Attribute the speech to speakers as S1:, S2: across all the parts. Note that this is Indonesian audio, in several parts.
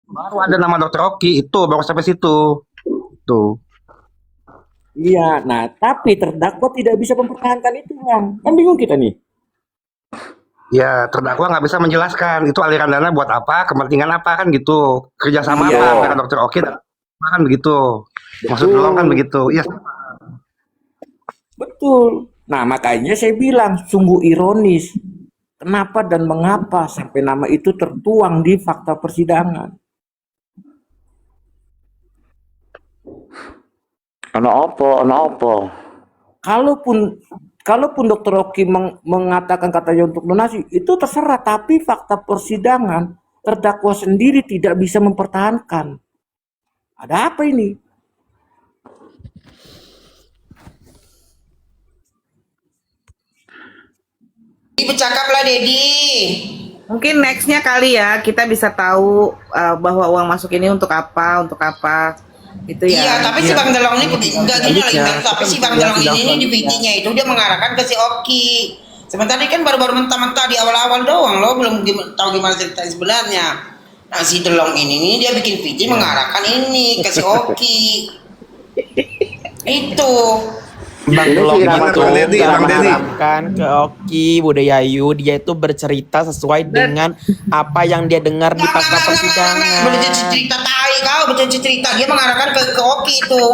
S1: Baru ada nama dokter Oki itu baru sampai situ. Tuh.
S2: Iya, nah tapi terdakwa tidak bisa mempertahankan itu, Bang. Kan bingung kita nih.
S1: Ya, terdakwa nggak bisa menjelaskan itu aliran dana buat apa, kepentingan apa kan gitu. Kerjasama
S2: Iya,
S1: apa antara dokter Oki dan kan begitu. Maksud Delong kan
S2: betul.
S1: begitu. Iya,
S2: Betul. Nah, makanya saya bilang sungguh ironis. Kenapa dan mengapa sampai nama itu tertuang di fakta persidangan?
S3: Ono opo, ono opo.
S2: Kalaupun kalaupun Dokter Oki mengatakan katanya untuk donasi, itu terserah. Tapi fakta persidangan terdakwa sendiri tidak bisa mempertahankan. Ada apa ini?
S4: Bercakaplah Dedi.
S5: Mungkin nextnya kali ya kita bisa tahu bahwa uang masuk ini untuk apa itu ya.
S4: Iya, tapi si Bang Delong ini enggak gini loh, Intan. Tapi si Bang Delong ini di VT-nya itu dia mengarahkan ke si Oki. Sementara ini kan baru-baru mentah-mentah di awal-awal doang loh, belum tahu gimana cerita sebenarnya. Nah si Delong ini dia bikin VT mengarahkan ini ke si Oki. Itu.
S6: Bang
S3: Ini
S6: Delong
S3: sih
S6: itu
S3: Bang Dedi,
S6: nggak
S1: Bang Dedi.
S6: mengharapkan ke Oki Budayayu, dia itu bercerita sesuai dengan apa yang dia dengar di fakta persidangan.
S4: Bercerita tai kau, bercerita dia mengarahkan ke Oki itu.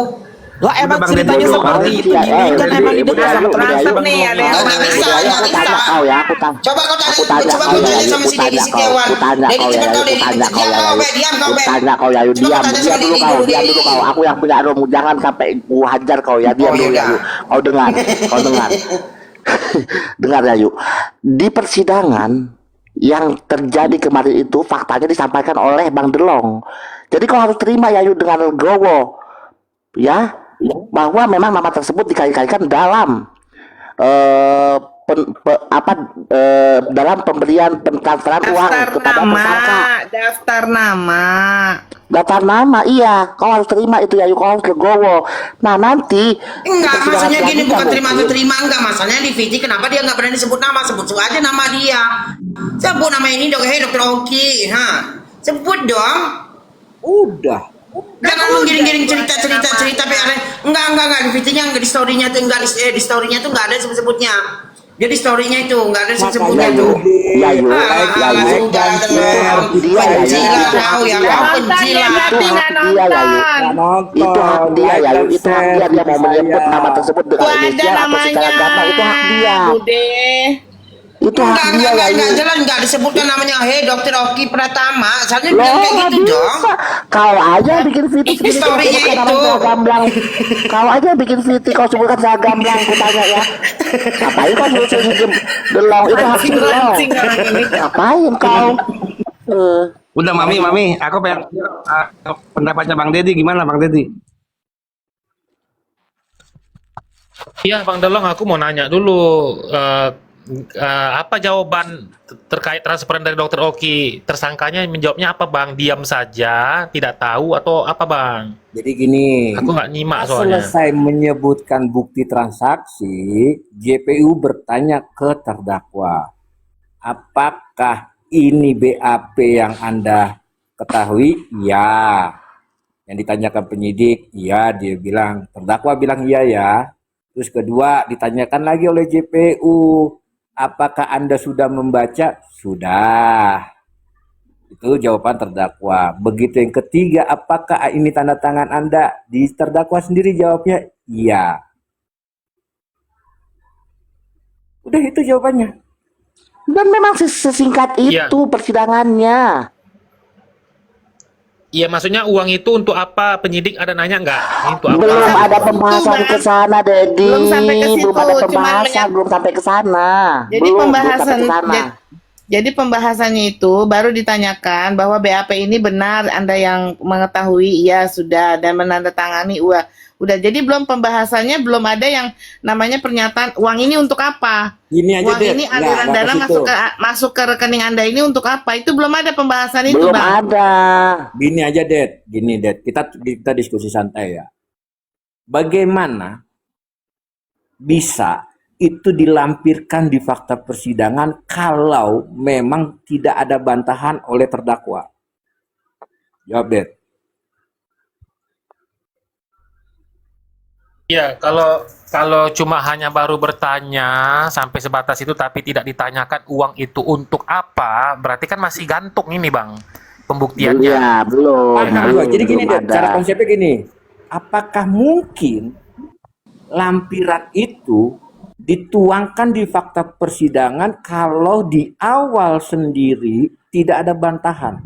S6: Lah emang
S1: Bang
S6: ceritanya
S1: Dedi dulu,
S6: seperti
S3: Bang.
S6: itu gini kan
S3: Dedi,
S6: emang
S3: Dedi,
S6: didengar
S3: Dedi,
S6: sama
S3: Dedi,
S5: Transfer
S3: Dedi,
S5: nih ada yang
S4: Nggak bisa,
S3: Budayayu,
S4: nggak
S3: aku
S4: bisa.
S3: tanya kau ya, aku tanya.
S4: Coba kau tanya,
S3: Aku tanya
S4: coba
S3: kau
S4: kau
S3: ya,
S4: tanya
S3: Yayu,
S4: sama
S3: aku
S4: si Dedi
S3: tanya kau,
S4: Setiawan.
S3: aku tanya
S4: Dedi
S3: kau ya,
S4: cepat
S3: Yayu,
S4: kau
S3: aku
S4: Dedi,
S3: tanya kau
S4: diam
S3: ya,
S4: kau
S3: Yayu.
S4: be, diam kau
S3: Aku
S4: be.
S3: tanya kau Yayu,
S4: Coba
S3: diam,
S4: kau tanya
S3: diam
S4: sama
S3: dulu
S4: Dedi
S3: kau,
S4: dulu
S3: diam
S4: Dedi.
S3: dulu kau. Aku yang punya romu, jangan sampai ku hajar kau ya, diam
S4: Oh
S3: dulu
S4: yaudah.
S3: Yayu. Kau dengar, kau dengar. Dengar Yayu. Di persidangan yang terjadi kemarin itu faktanya disampaikan oleh Bang Delong. Jadi kau harus terima Yayu dengan legowo, ya, bahwa memang nama tersebut dikait-kaitkan dalam eh apa dalam pemberian pentransferan uang
S5: daftar
S3: kepada
S5: nama,
S3: tersangka.
S5: daftar nama.
S3: Daftar nama, iya, kau harus terima itu ya, kau harus legowo. Nah nanti di
S4: Enggak,
S3: persidangan
S4: maksudnya gini
S3: selanjutnya
S4: bukan terima atau
S3: mungkin
S4: terima enggak, masalahnya di VT kenapa dia enggak berani sebut nama, sebut aja nama dia. Sebut nama ini dok, hey dokter Oki, ha. Sebut dong.
S2: Udah.
S4: Jangan lu giring-giring cerita enggak di VT-nya enggak di story-nya tuh enggak di story-nya tuh enggak ada sebut-sebutnya. Jadi story-nya itu enggak ada sebut-sebutnya
S2: Makanya
S4: tuh.
S3: Yayu,
S4: Alah,
S3: Yayu,
S4: sudah
S3: itu
S4: tenang.
S3: hak dia Yayu,
S4: Penjilat
S3: itu hak
S4: kau ya,
S3: dia,
S4: kau
S5: Nonton dia
S4: penjilat.
S3: itu
S5: berarti
S3: hak
S5: nggak
S3: dia Yayu,
S5: nonton.
S2: Nggak nonton.
S3: itu hak dia
S2: Like
S3: Yayu,
S2: and
S3: itu hak
S2: share
S3: dia, dia mau
S2: video
S3: menyebut
S2: saya.
S3: nama tersebut
S5: Itu
S3: dengan
S5: ada
S3: inisial atau secara
S5: namanya,
S3: gamblang, itu hak dia,
S5: Bude.
S3: itu hak dia
S4: Enggak
S3: Yayu.
S4: jelas enggak disebutkan namanya hey dokter Oki Pratama. Soalnya bilang
S3: Loh,
S4: kayak
S3: nggak
S4: gitu dong.
S3: bisa. Kau aja bikin VT
S4: Itu
S3: sendiri, kau
S4: story-nya
S3: sebutkan nama
S4: itu.
S3: secara gamblang. Kau aja bikin VT, kau sebutkan secara gamblang, aku tanya ya. Ngapain kau suruh Delong, itu hak Delong.
S5: Mancing-mancing orang ini.
S3: Ngapain kau?
S1: Udah mami, aku pengen pendapatnya Bang Dedi gimana Bang Dedi?
S7: Iya, Bang Delong, aku mau nanya dulu, apa jawaban terkait transferan dari Dokter Oki? Tersangkanya menjawabnya apa, Bang? Diam saja, tidak tahu, atau apa, Bang?
S2: Jadi gini,
S7: Aku nggak nyimak
S2: setelah
S7: soalnya.
S2: selesai menyebutkan bukti transaksi, JPU bertanya ke terdakwa, apakah ini BAP yang Anda ketahui? Ya. Yang ditanyakan penyidik, iya, dia bilang, terdakwa bilang iya ya. Terus kedua ditanyakan lagi oleh JPU, apakah Anda sudah membaca? Sudah. Itu jawaban terdakwa. Begitu yang ketiga, apakah ini tanda tangan Anda? Di terdakwa sendiri jawabnya iya. Udah itu jawabannya.
S3: Dan memang sesingkat
S7: Iya,
S3: itu persidangannya.
S7: iya, maksudnya uang itu untuk apa? Penyidik ada nanya nggak? Ini untuk apa?
S3: Belum
S5: Sampai
S3: ada
S5: ke situ,
S3: pembahasan
S5: Bang.
S3: ke sana, Dedi.
S5: Belum sampai ke situ,
S3: Belum ada
S5: cuman
S3: pembahasan, belum sampai ke sana.
S5: jadi
S3: Belum sampai
S5: pembahasan
S3: ke sana.
S5: jadi pembahasannya itu baru ditanyakan bahwa BAP ini benar Anda yang mengetahui, iya sudah, dan menandatangani udah. Jadi belum pembahasannya, belum ada yang namanya pernyataan uang ini untuk apa?
S2: Gini aja
S5: Uang
S2: deh.
S5: ini aliran
S2: Nggak
S5: dana
S2: ke situ.
S5: masuk ke rekening Anda ini untuk apa? Itu belum ada pembahasan itu,
S3: Belum
S5: Bang.
S3: ada.
S2: Gini aja, Det. Gini, Det. Kita diskusi santai ya. Bagaimana bisa itu dilampirkan di fakta persidangan kalau memang tidak ada bantahan oleh terdakwa? Jawab, Det.
S7: Iya, kalau cuma hanya baru bertanya sampai sebatas itu tapi tidak ditanyakan uang itu untuk apa, berarti kan masih gantung ini, Bang, pembuktiannya.
S3: Ya, belum.
S2: Paham
S3: belum,
S2: gua. Jadi gini,
S3: belum
S2: Det,
S3: ada.
S2: cara konsepnya gini. Apakah mungkin lampiran itu dituangkan di fakta persidangan kalau di awal sendiri tidak ada bantahan?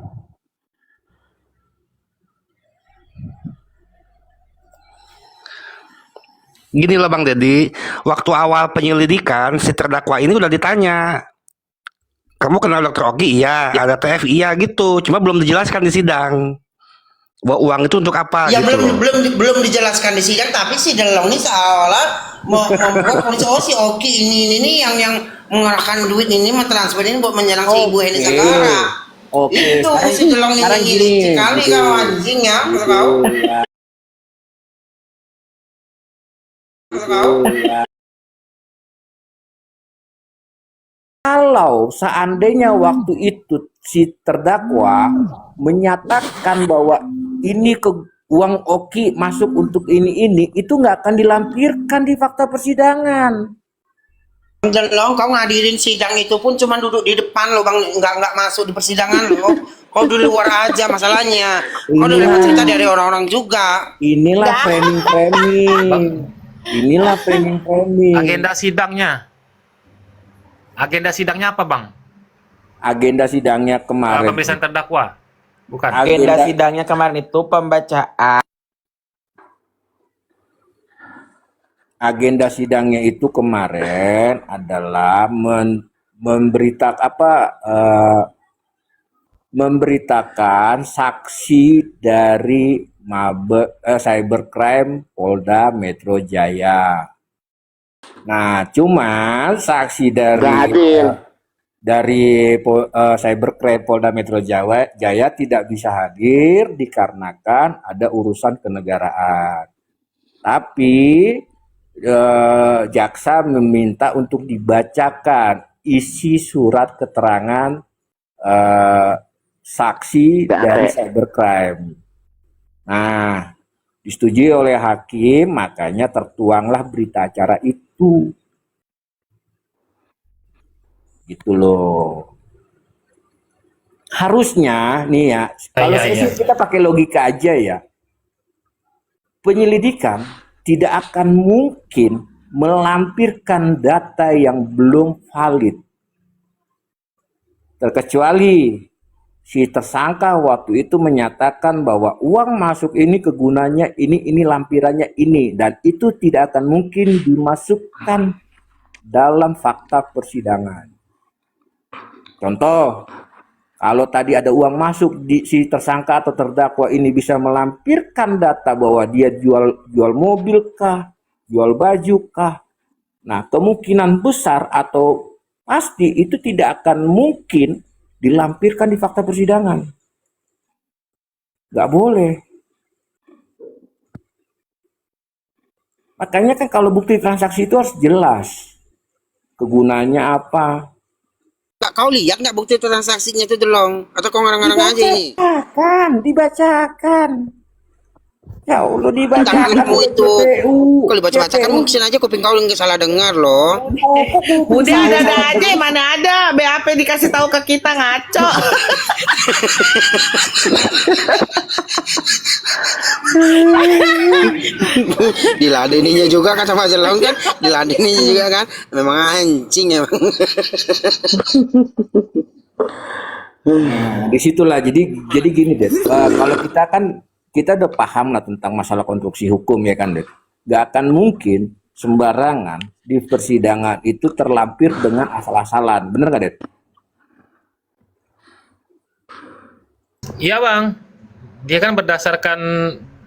S1: Gini loh Bang Deddy, waktu awal penyelidikan si terdakwa ini udah ditanya, kamu kenal dokter Oki? Iya. Ada TF? Iya gitu. Cuma belum dijelaskan di sidang bahwa uang itu untuk apa
S4: Ya
S1: gitu.
S4: belum dijelaskan di sidang, tapi si Delong ini seolah membuat polisi si Oki ini yang mengarahkan duit ini, mentransfer ini buat menyerang si Ibu Heni Sagara.
S2: Oke,
S4: Itu
S2: sekarang-
S4: si Delong ini
S2: sekarang gini,
S4: sekali
S2: gitu.
S4: kau anjing ya, kau. Kau.
S2: Kalau seandainya waktu itu si terdakwa menyatakan bahwa ini ke uang Oki masuk untuk ini, itu nggak akan dilampirkan di fakta persidangan.
S4: Delong, kau ngadirin sidang itu pun cuma duduk di depan lo Bang, nggak masuk di persidangan lo. Kau di luar aja masalahnya. Kau udah
S2: Iya.
S4: dapat cerita dari orang-orang juga.
S2: Inilah framing. Inilah framing.
S7: Agenda sidangnya apa, Bang?
S2: Agenda sidangnya kemarin.
S7: Pemeriksaan terdakwa. Bukan.
S6: Agenda
S2: Agenda-
S6: sidangnya kemarin itu pembacaan
S2: Agenda sidangnya itu kemarin adalah memberitakan saksi dari Cybercrime Polda Metro Jaya. Nah, cuman saksi
S3: Nggak hadir.
S2: dari Cybercrime Polda Metro Jaya tidak bisa hadir dikarenakan ada urusan kenegaraan. Tapi jaksa meminta untuk dibacakan isi surat keterangan saksi
S3: BAP.
S2: dari Cybercrime. Nah, disetujui oleh hakim, makanya tertuanglah berita acara itu. Gitu loh. Harusnya nih ya, kalau
S7: Iya,
S2: saya
S7: iya.
S2: sih kita pakai logika aja ya. Penyelidikan tidak akan mungkin melampirkan data yang belum valid. Terkecuali si tersangka waktu itu menyatakan bahwa uang masuk ini kegunaannya ini lampirannya ini, dan itu tidak akan mungkin dimasukkan dalam fakta persidangan. Contoh, kalau tadi ada uang masuk, si tersangka atau terdakwa ini bisa melampirkan data bahwa dia jual mobil kah, jual baju kah. Nah, kemungkinan besar atau pasti itu tidak akan mungkin dilampirkan di fakta persidangan. Nggak boleh. Makanya kan kalau bukti transaksi itu harus jelas. Kegunaannya apa.
S4: Nggak, kau lihat nggak bukti transaksinya itu Delong? Atau kau ngarang-ngarang aja ini?
S2: Dibacakan. Ya Allah,
S4: Tangan
S2: dibacakan
S4: kamu
S2: oleh
S4: itu.
S2: JPU.
S4: Kalau dibaca-bacakan mungkin aja kuping kau nggak salah dengar loh.
S5: Udah ada aja, mana ada BAP dikasih tahu ke kita, ngaco.
S4: Diladeninya juga kan sama Delong kan? Diladeninya juga kan? Memang anjing emang.
S2: Nah, disitulah jadi gini deh. Kalau kita udah paham lah tentang masalah konstruksi hukum ya kan, deh. Gak akan mungkin sembarangan di persidangan itu terlampir dengan asal-asalan, bener nggak, Det?
S7: Iya, Bang. Dia kan berdasarkan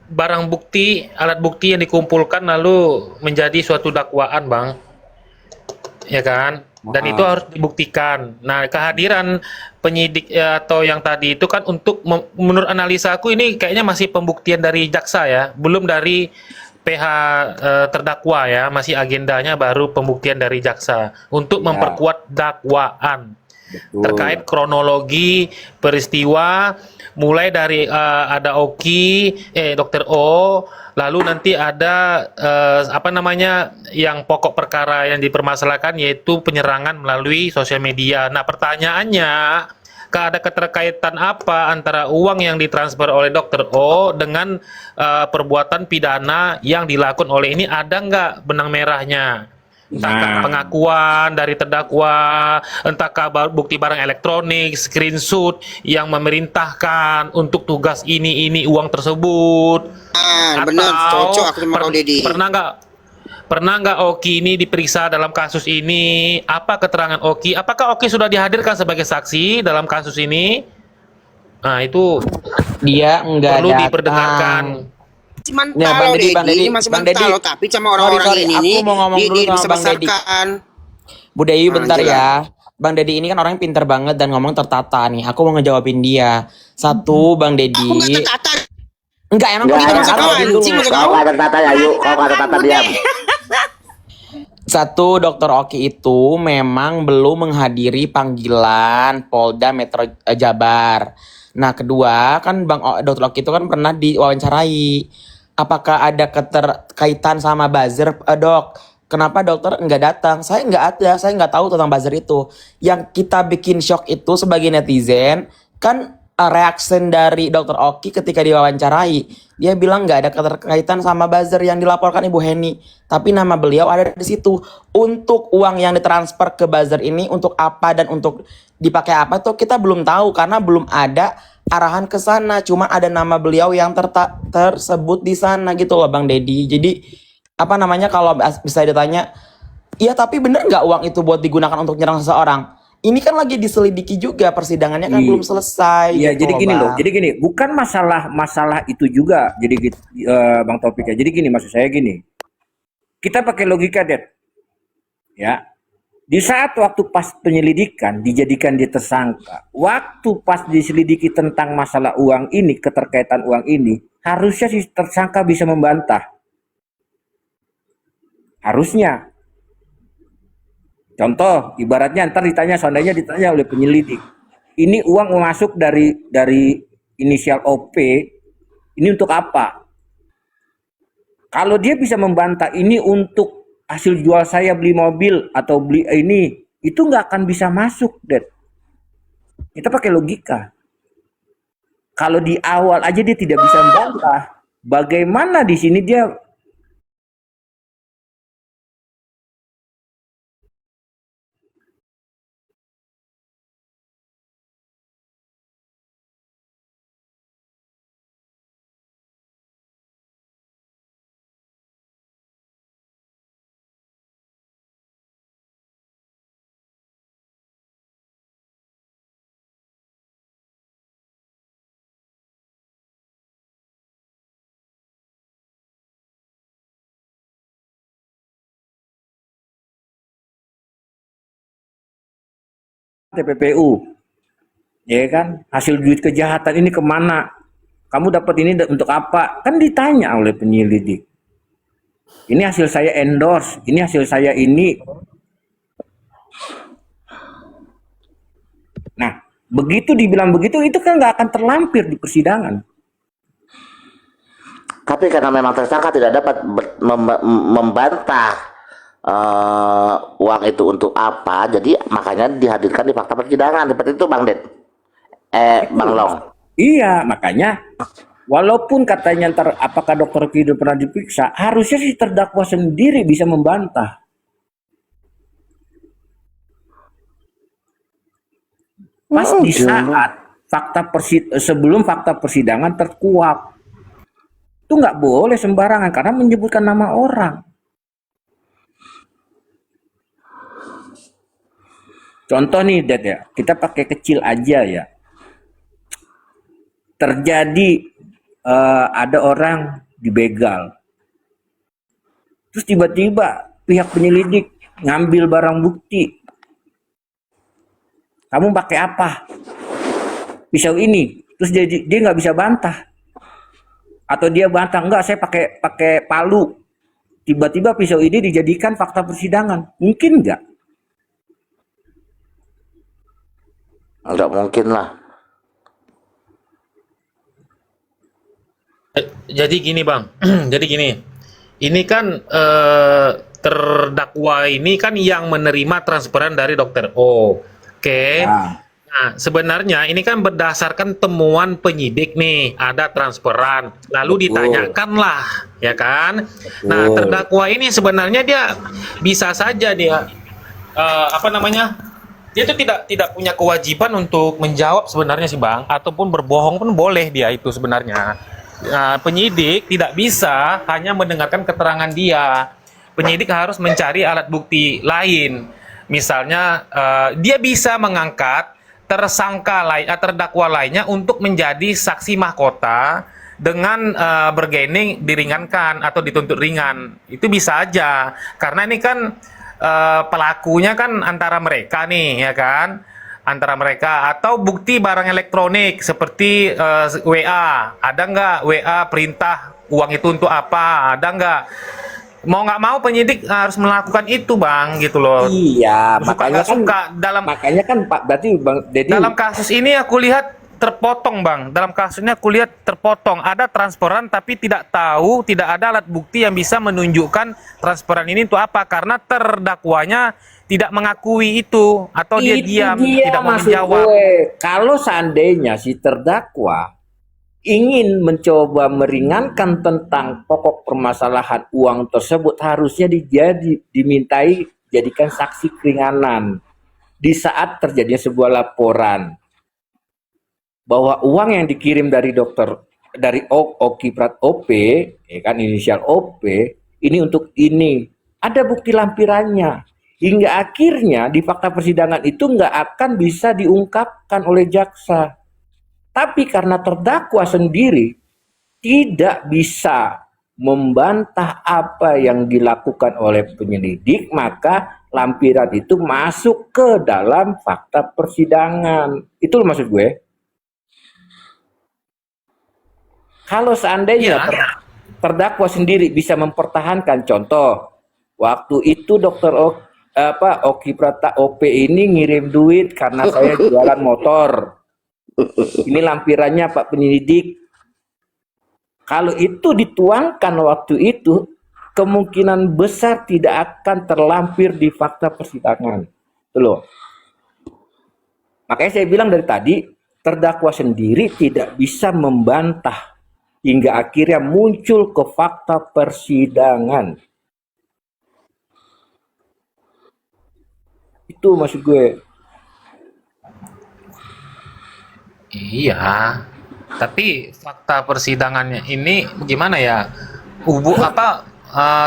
S7: barang bukti, alat bukti yang dikumpulkan lalu menjadi suatu dakwaan, Bang. Ya kan? Dan itu harus dibuktikan. Nah, kehadiran penyidik atau yang tadi itu kan untuk menurut analisa aku ini kayaknya masih pembuktian dari jaksa ya, belum dari PH terdakwa ya, masih agendanya baru pembuktian dari jaksa untuk memperkuat dakwaan.
S2: Betul.
S7: terkait kronologi peristiwa mulai dari ada Dr. O, lalu nanti ada apa namanya yang pokok perkara yang dipermasalahkan yaitu penyerangan melalui sosial media. Nah, pertanyaannya, ada keterkaitan apa antara uang yang ditransfer oleh Dr. O dengan perbuatan pidana yang dilakukan oleh ini? Ada nggak benang merahnya? Entahkah pengakuan dari terdakwa, entahkah bukti barang elektronik, screenshot yang memerintahkan untuk tugas ini uang tersebut?
S4: Benar, cocok aku sama kau Dedi.
S7: Pernah nggak Oki ini diperiksa dalam kasus ini? Apa keterangan Oki? Apakah Oki sudah dihadirkan sebagai saksi dalam kasus ini? Nah, itu
S6: Dia enggak
S7: perlu
S6: datang.
S7: diperdengarkan.
S4: Masih mental
S6: Ya, Bang
S4: loh
S6: Dedi,
S4: Dedi, ini masih
S6: Bang
S4: mental
S6: Dedi.
S4: loh, tapi sama orang-orang
S6: Sorry,
S4: ini
S6: aku
S4: nih
S6: mau ngomong dulu sama Bang Dedi.
S4: dibesarkan.
S6: Bu Dewi bentar
S4: jelas.
S6: ya. Bang Dedi ini kan orang yang pinter banget dan ngomong tertata nih. Aku mau ngejawabin dia. Satu, Bang Dedi.
S4: Aku nggak tertata.
S6: Enggak, emang
S3: Enggak,
S6: pinter
S4: masa
S6: banget.
S4: kawan,
S6: Dulu.
S4: sih, masa
S3: Kau nggak ada tata ya, yuk. Kau nggak ada tata, diam.
S6: Satu, Dr. Oki itu memang belum menghadiri panggilan Polda Metro Jabar. Nah, kedua, kan Dr. Oki itu kan pernah diwawancarai. Apakah ada keterkaitan sama buzzer, Dok? Kenapa dokter nggak datang? Saya nggak ada, saya nggak tahu tentang buzzer itu. Yang kita bikin shock itu sebagai netizen, kan reaction dari Dr. Oki ketika diwawancarai. Dia bilang nggak ada keterkaitan sama buzzer yang dilaporkan Ibu Heni. Tapi nama beliau ada di situ. Untuk uang yang ditransfer ke buzzer ini untuk apa dan untuk dipakai apa tuh kita belum tahu. Karena belum ada arahan ke sana. Cuma ada nama beliau yang tersebut di sana gitu loh Bang Dedi. Jadi apa namanya kalau bisa ditanya, iya tapi bener nggak uang itu buat digunakan untuk nyerang seseorang? Ini kan lagi diselidiki juga, persidangannya kan belum selesai.
S2: Iya,
S6: gitu
S2: jadi gini loh.
S6: Bang.
S2: Jadi gini, bukan masalah itu juga. Jadi Bang Taufik ya. Jadi gini, maksud saya gini. Kita pakai logika, Det. Ya. Di saat waktu pas penyelidikan dijadikan dia tersangka, waktu pas diselidiki tentang masalah uang ini, keterkaitan uang ini, harusnya si tersangka bisa membantah. Harusnya. Contoh, ibaratnya ntar seandainya ditanya oleh penyelidik, ini uang masuk dari inisial OP, ini untuk apa? Kalau dia bisa membantah ini untuk hasil jual saya beli mobil atau beli ini, itu nggak akan bisa masuk, Det. Kita pakai logika. Kalau di awal aja dia tidak bisa membantah, bagaimana di sini dia TPPU, ya kan? Hasil duit kejahatan ini kemana? Kamu dapat ini untuk apa? Kan ditanya oleh penyelidik. Ini hasil saya endorse, ini hasil saya ini. Nah, begitu dibilang begitu, itu kan nggak akan terlampir di persidangan.
S3: Tapi karena memang tersangka tidak dapat membantah uang itu untuk apa, jadi makanya dihadirkan di fakta persidangan seperti itu, Bang Det. Bang Long.
S2: Iya, makanya walaupun katanya ntar apakah dokter Kido pernah diperiksa, harusnya si terdakwa sendiri bisa membantah. Pas di saat sebelum fakta persidangan terkuak, itu nggak boleh sembarangan karena menyebutkan nama orang. Contoh nih, Det ya, kita pakai kecil aja ya. Terjadi ada orang dibegal, terus tiba-tiba pihak penyelidik ngambil barang bukti. Kamu pakai apa? Pisau ini. Terus dia nggak bisa bantah. Atau dia bantah, enggak, saya pakai palu. Tiba-tiba pisau ini dijadikan fakta persidangan. Mungkin nggak?
S3: Nggak mungkin lah.
S7: Jadi gini bang, jadi gini, ini kan terdakwa ini kan yang menerima transferan dari dokter O. Oke.
S2: Nah,
S7: Nah, sebenarnya ini kan berdasarkan temuan penyidik nih, ada transferan, lalu
S2: betul.
S7: ditanyakanlah, ya kan? Nah,
S2: Betul.
S7: terdakwa ini sebenarnya dia bisa saja dia apa namanya? Dia itu tidak punya kewajiban untuk menjawab sebenarnya sih bang, ataupun berbohong pun boleh dia itu sebenarnya. Nah, penyidik tidak bisa hanya mendengarkan keterangan dia. Penyidik harus mencari alat bukti lain. Misalnya dia bisa mengangkat tersangka lain, terdakwa lainnya untuk menjadi saksi mahkota dengan bergening diringankan atau dituntut ringan. Itu bisa aja. Karena ini kan pelakunya kan antara mereka nih, ya kan? Antara mereka atau bukti barang elektronik seperti WA. Ada nggak WA perintah uang itu untuk apa? Ada nggak? Mau nggak mau penyidik harus melakukan itu bang, gitu loh.
S2: Iya,
S7: Suka
S2: makanya
S7: nggak
S2: kan
S7: suka dalam
S2: Pak, berarti Bang Deddy,
S7: dalam kasus ini aku lihat terpotong bang. Dalam kasusnya aku lihat terpotong. Ada transferan tapi tidak tahu, tidak ada alat bukti yang bisa menunjukkan transferan ini untuk apa. Karena terdakwanya tidak mengakui itu atau dia
S2: itu
S7: diam,
S2: dia
S7: tidak mau
S2: maksud
S7: menjawab.
S2: gue. Kalau seandainya si terdakwa ingin mencoba meringankan tentang pokok permasalahan uang tersebut, harusnya dimintai jadikan saksi keringanan di saat terjadinya sebuah laporan bahwa uang yang dikirim dari Oki Prat OP, ya kan, inisial OP, ini untuk ini. Ada bukti lampirannya. Hingga akhirnya di fakta persidangan itu nggak akan bisa diungkapkan oleh jaksa. Tapi karena terdakwa sendiri tidak bisa membantah apa yang dilakukan oleh penyelidik, maka lampiran itu masuk ke dalam fakta persidangan. Itu loh maksud gue. Kalau seandainya
S7: Iya.
S2: terdakwa sendiri bisa mempertahankan, contoh, waktu itu dokter Oki Prata OP ini ngirim duit karena saya jualan motor. Ini lampirannya Pak penyelidik. Kalau itu dituangkan waktu itu, kemungkinan besar tidak akan terlampir di fakta persidangan. Itu loh. Makanya saya bilang dari tadi, terdakwa sendiri tidak bisa membantah hingga akhirnya muncul ke fakta persidangan. Itu maksud gue.
S7: Iya. Tapi fakta persidangannya ini gimana ya?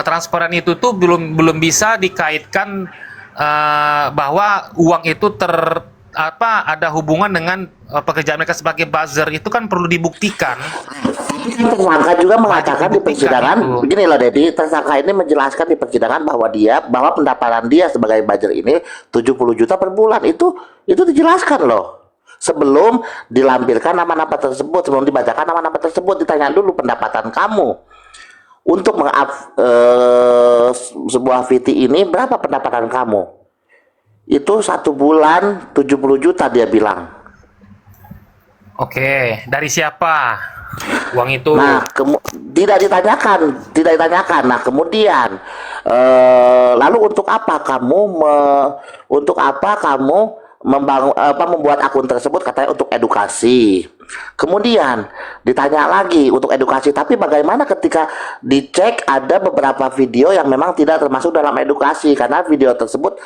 S7: Transferan itu tuh belum bisa dikaitkan bahwa uang itu ada hubungan dengan pekerjaan mereka sebagai buzzer, itu kan perlu dibuktikan.
S3: Tersangka juga mengatakan di persidangan
S7: itu.
S3: begini loh Dedi, tersangka ini menjelaskan di persidangan bahwa pendapatan dia sebagai buzzer ini 70 juta per bulan. Itu dijelaskan loh. Sebelum dilampirkan nama-nama tersebut, sebelum dibacakan nama-nama tersebut, ditanya dulu pendapatan kamu untuk sebuah VT ini, berapa pendapatan kamu? Itu 1 bulan 70 juta dia bilang.
S7: Oke, dari siapa uang itu?
S3: Nah, tidak ditanyakan. Nah, kemudian lalu untuk apa kamu membuat akun tersebut? Katanya untuk edukasi. Kemudian ditanya lagi untuk edukasi, tapi bagaimana ketika dicek ada beberapa video yang memang tidak termasuk dalam edukasi? Karena video tersebut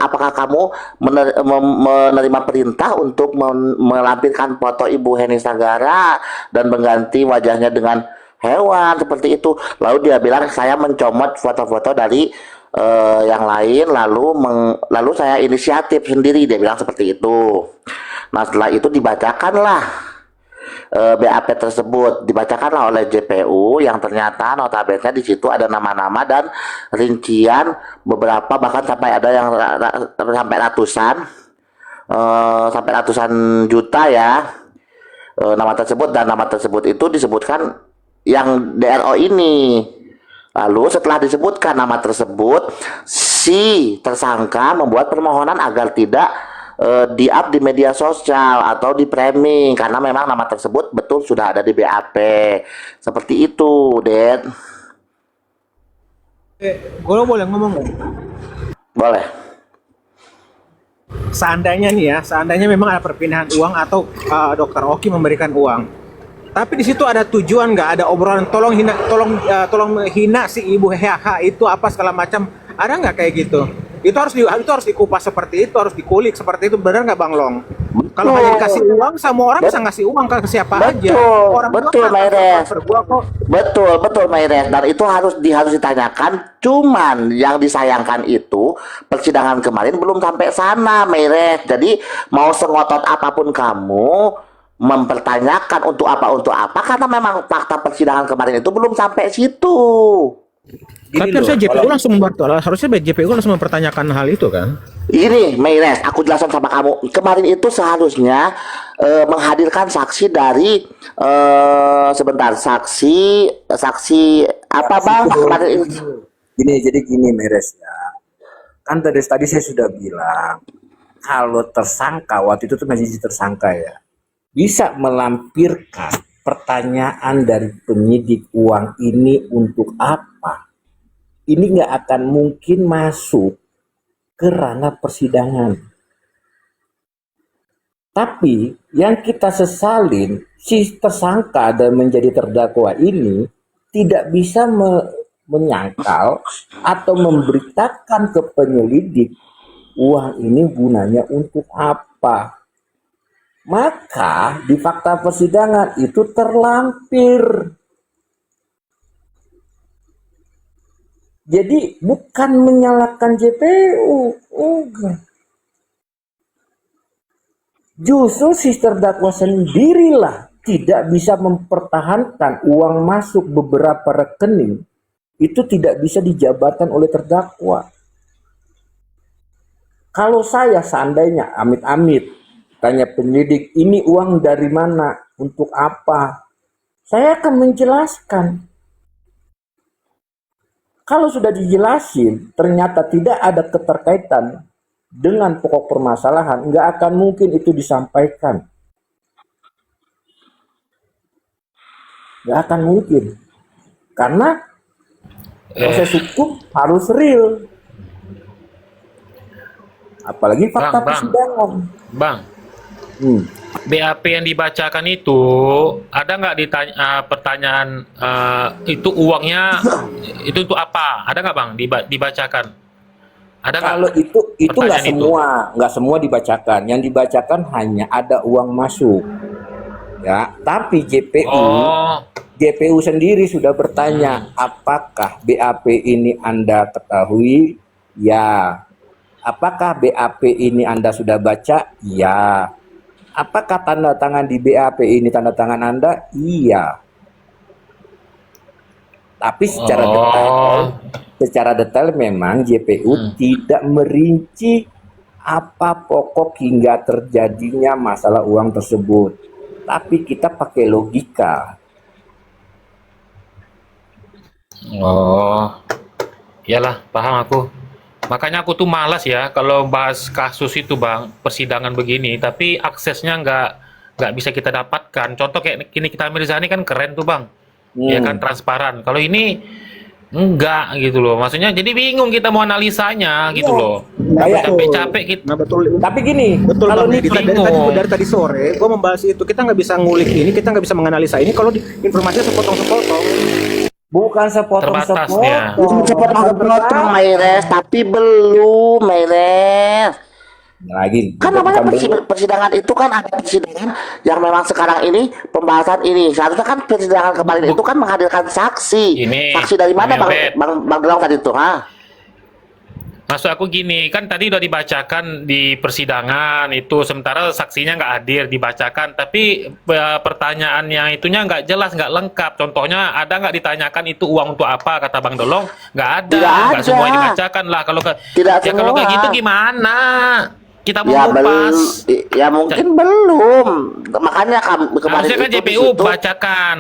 S3: apakah kamu menerima perintah untuk melampirkan foto Ibu Heni Sagara dan mengganti wajahnya dengan hewan seperti itu? Lalu dia bilang saya mencomot foto-foto dari yang lain, lalu saya inisiatif sendiri, dia bilang seperti itu. Nah, setelah itu dibacakanlah BAP tersebut, dibacakanlah oleh JPU, yang ternyata notabene di situ ada nama-nama dan rincian beberapa, bahkan sampai ada yang sampai ratusan juta ya, nama tersebut itu disebutkan yang DRO ini. Lalu setelah disebutkan nama tersebut, si tersangka membuat permohonan agar tidak di-up di media sosial atau di framing karena memang nama tersebut betul sudah ada di BAP. Seperti itu, Ded.
S8: Gue boleh ngomong nggak?
S3: Boleh.
S8: Seandainya nih ya, seandainya memang ada perpindahan uang atau Dokter Oki memberikan uang, tapi di situ ada tujuan nggak? Ada obrolan tolong hina si ibu HH itu apa segala macam, ada nggak kayak gitu? Itu harus dikupas seperti itu, harus dikulik seperti itu, benar nggak Bang Long? Kalau hanya dikasih uang, semua orang bisa ngasih uang ke siapa aja. Orang
S3: Betul, Maires. Betul, Maires. Dan itu harus ditanyakan. Cuman yang disayangkan itu persidangan kemarin belum sampai sana, Maires. Jadi mau sengotot apapun kamu mempertanyakan untuk apa, karena memang fakta persidangan kemarin itu belum sampai situ.
S8: Tapi harusnya JPU langsung mempertanyakan hal itu kan?
S3: Ini, Maires, aku jelasin sama kamu. Kemarin itu seharusnya menghadirkan saksi dari saksi apa Bang? Kemarin itu.
S2: Jadi gini Meres ya. Kan tadi saya sudah bilang kalau tersangka waktu itu tuh masih tersangka ya, bisa melampirkan pertanyaan dari penyidik, uang ini untuk apa? Ini nggak akan mungkin masuk ke ranah persidangan. Tapi yang kita sesalin, si tersangka dan menjadi terdakwa ini tidak bisa menyangkal atau memberitakan ke penyelidik uang ini gunanya untuk apa. Maka di fakta persidangan itu terlampir. Jadi bukan menyalahkan JPU, enggak. Justru si terdakwa sendirilah tidak bisa mempertahankan uang masuk beberapa rekening itu tidak bisa dijabarkan oleh terdakwa. Kalau saya seandainya amit-amit tanya penyidik ini uang dari mana, untuk apa, saya akan menjelaskan. Kalau sudah dijelasin, ternyata tidak ada keterkaitan dengan pokok permasalahan, nggak akan mungkin itu disampaikan. Nggak akan mungkin. Karena proses hukum harus real. Apalagi fakta persidangan.
S7: Bang, BAP yang dibacakan itu ada nggak ditanya pertanyaan itu uangnya itu untuk apa? Ada nggak Bang dibacakan? Ada nggak?
S2: Kalau itu nggak semua dibacakan. Yang dibacakan hanya ada uang masuk. Ya, tapi JPU sendiri sudah bertanya, apakah BAP ini Anda ketahui? Ya. Apakah BAP ini Anda sudah baca? Ya. Apakah tanda tangan di BAP ini tanda tangan Anda? Iya. Tapi secara detail memang JPU tidak merinci apa pokok hingga terjadinya masalah uang tersebut. Tapi kita pakai logika.
S7: Oh, iyalah, paham aku. Makanya aku tuh malas ya kalau bahas kasus itu Bang, persidangan begini, tapi aksesnya nggak bisa kita dapatkan. Contoh kayak Nikita Mirzani kan keren tuh Bang, ya kan, transparan. Kalau ini enggak gitu loh, maksudnya jadi bingung kita mau analisanya gitu loh. Capek-capek kita.
S8: Nah, betul.
S2: Tapi gini,
S8: betul
S2: kalau
S8: Bang, dari tadi sore gue membahas itu, kita nggak bisa ngulik ini, kita nggak bisa menganalisa ini kalau informasinya sepotong-sepotong.
S2: Bukan sepotong-sepotong.
S3: Bukan sepotong-sepotong, Maires, tapi belum, Maires.
S2: Lagi.
S3: Kan namanya persidangan itu kan ada persidangan yang memang sekarang ini pembahasan ini. Seharusnya kan persidangan kemarin itu kan menghadirkan saksi.
S7: Ini,
S3: saksi dari mana
S7: Bang
S3: Bang Delong tadi itu, ha?
S7: Maksud aku gini, kan tadi udah dibacakan di persidangan itu, sementara saksinya nggak hadir, dibacakan, tapi pertanyaannya itunya nggak jelas, nggak lengkap. Contohnya ada nggak ditanyakan itu uang untuk apa, kata Bang Dolong? Nggak ada, nggak semuanya dibacakan lah. Kalau kalau kayak gitu gimana? Kita mau ngupas.
S3: Ya mungkin belum. Makanya kemarin
S7: harusnya kan
S3: itu
S7: JPU bacakan.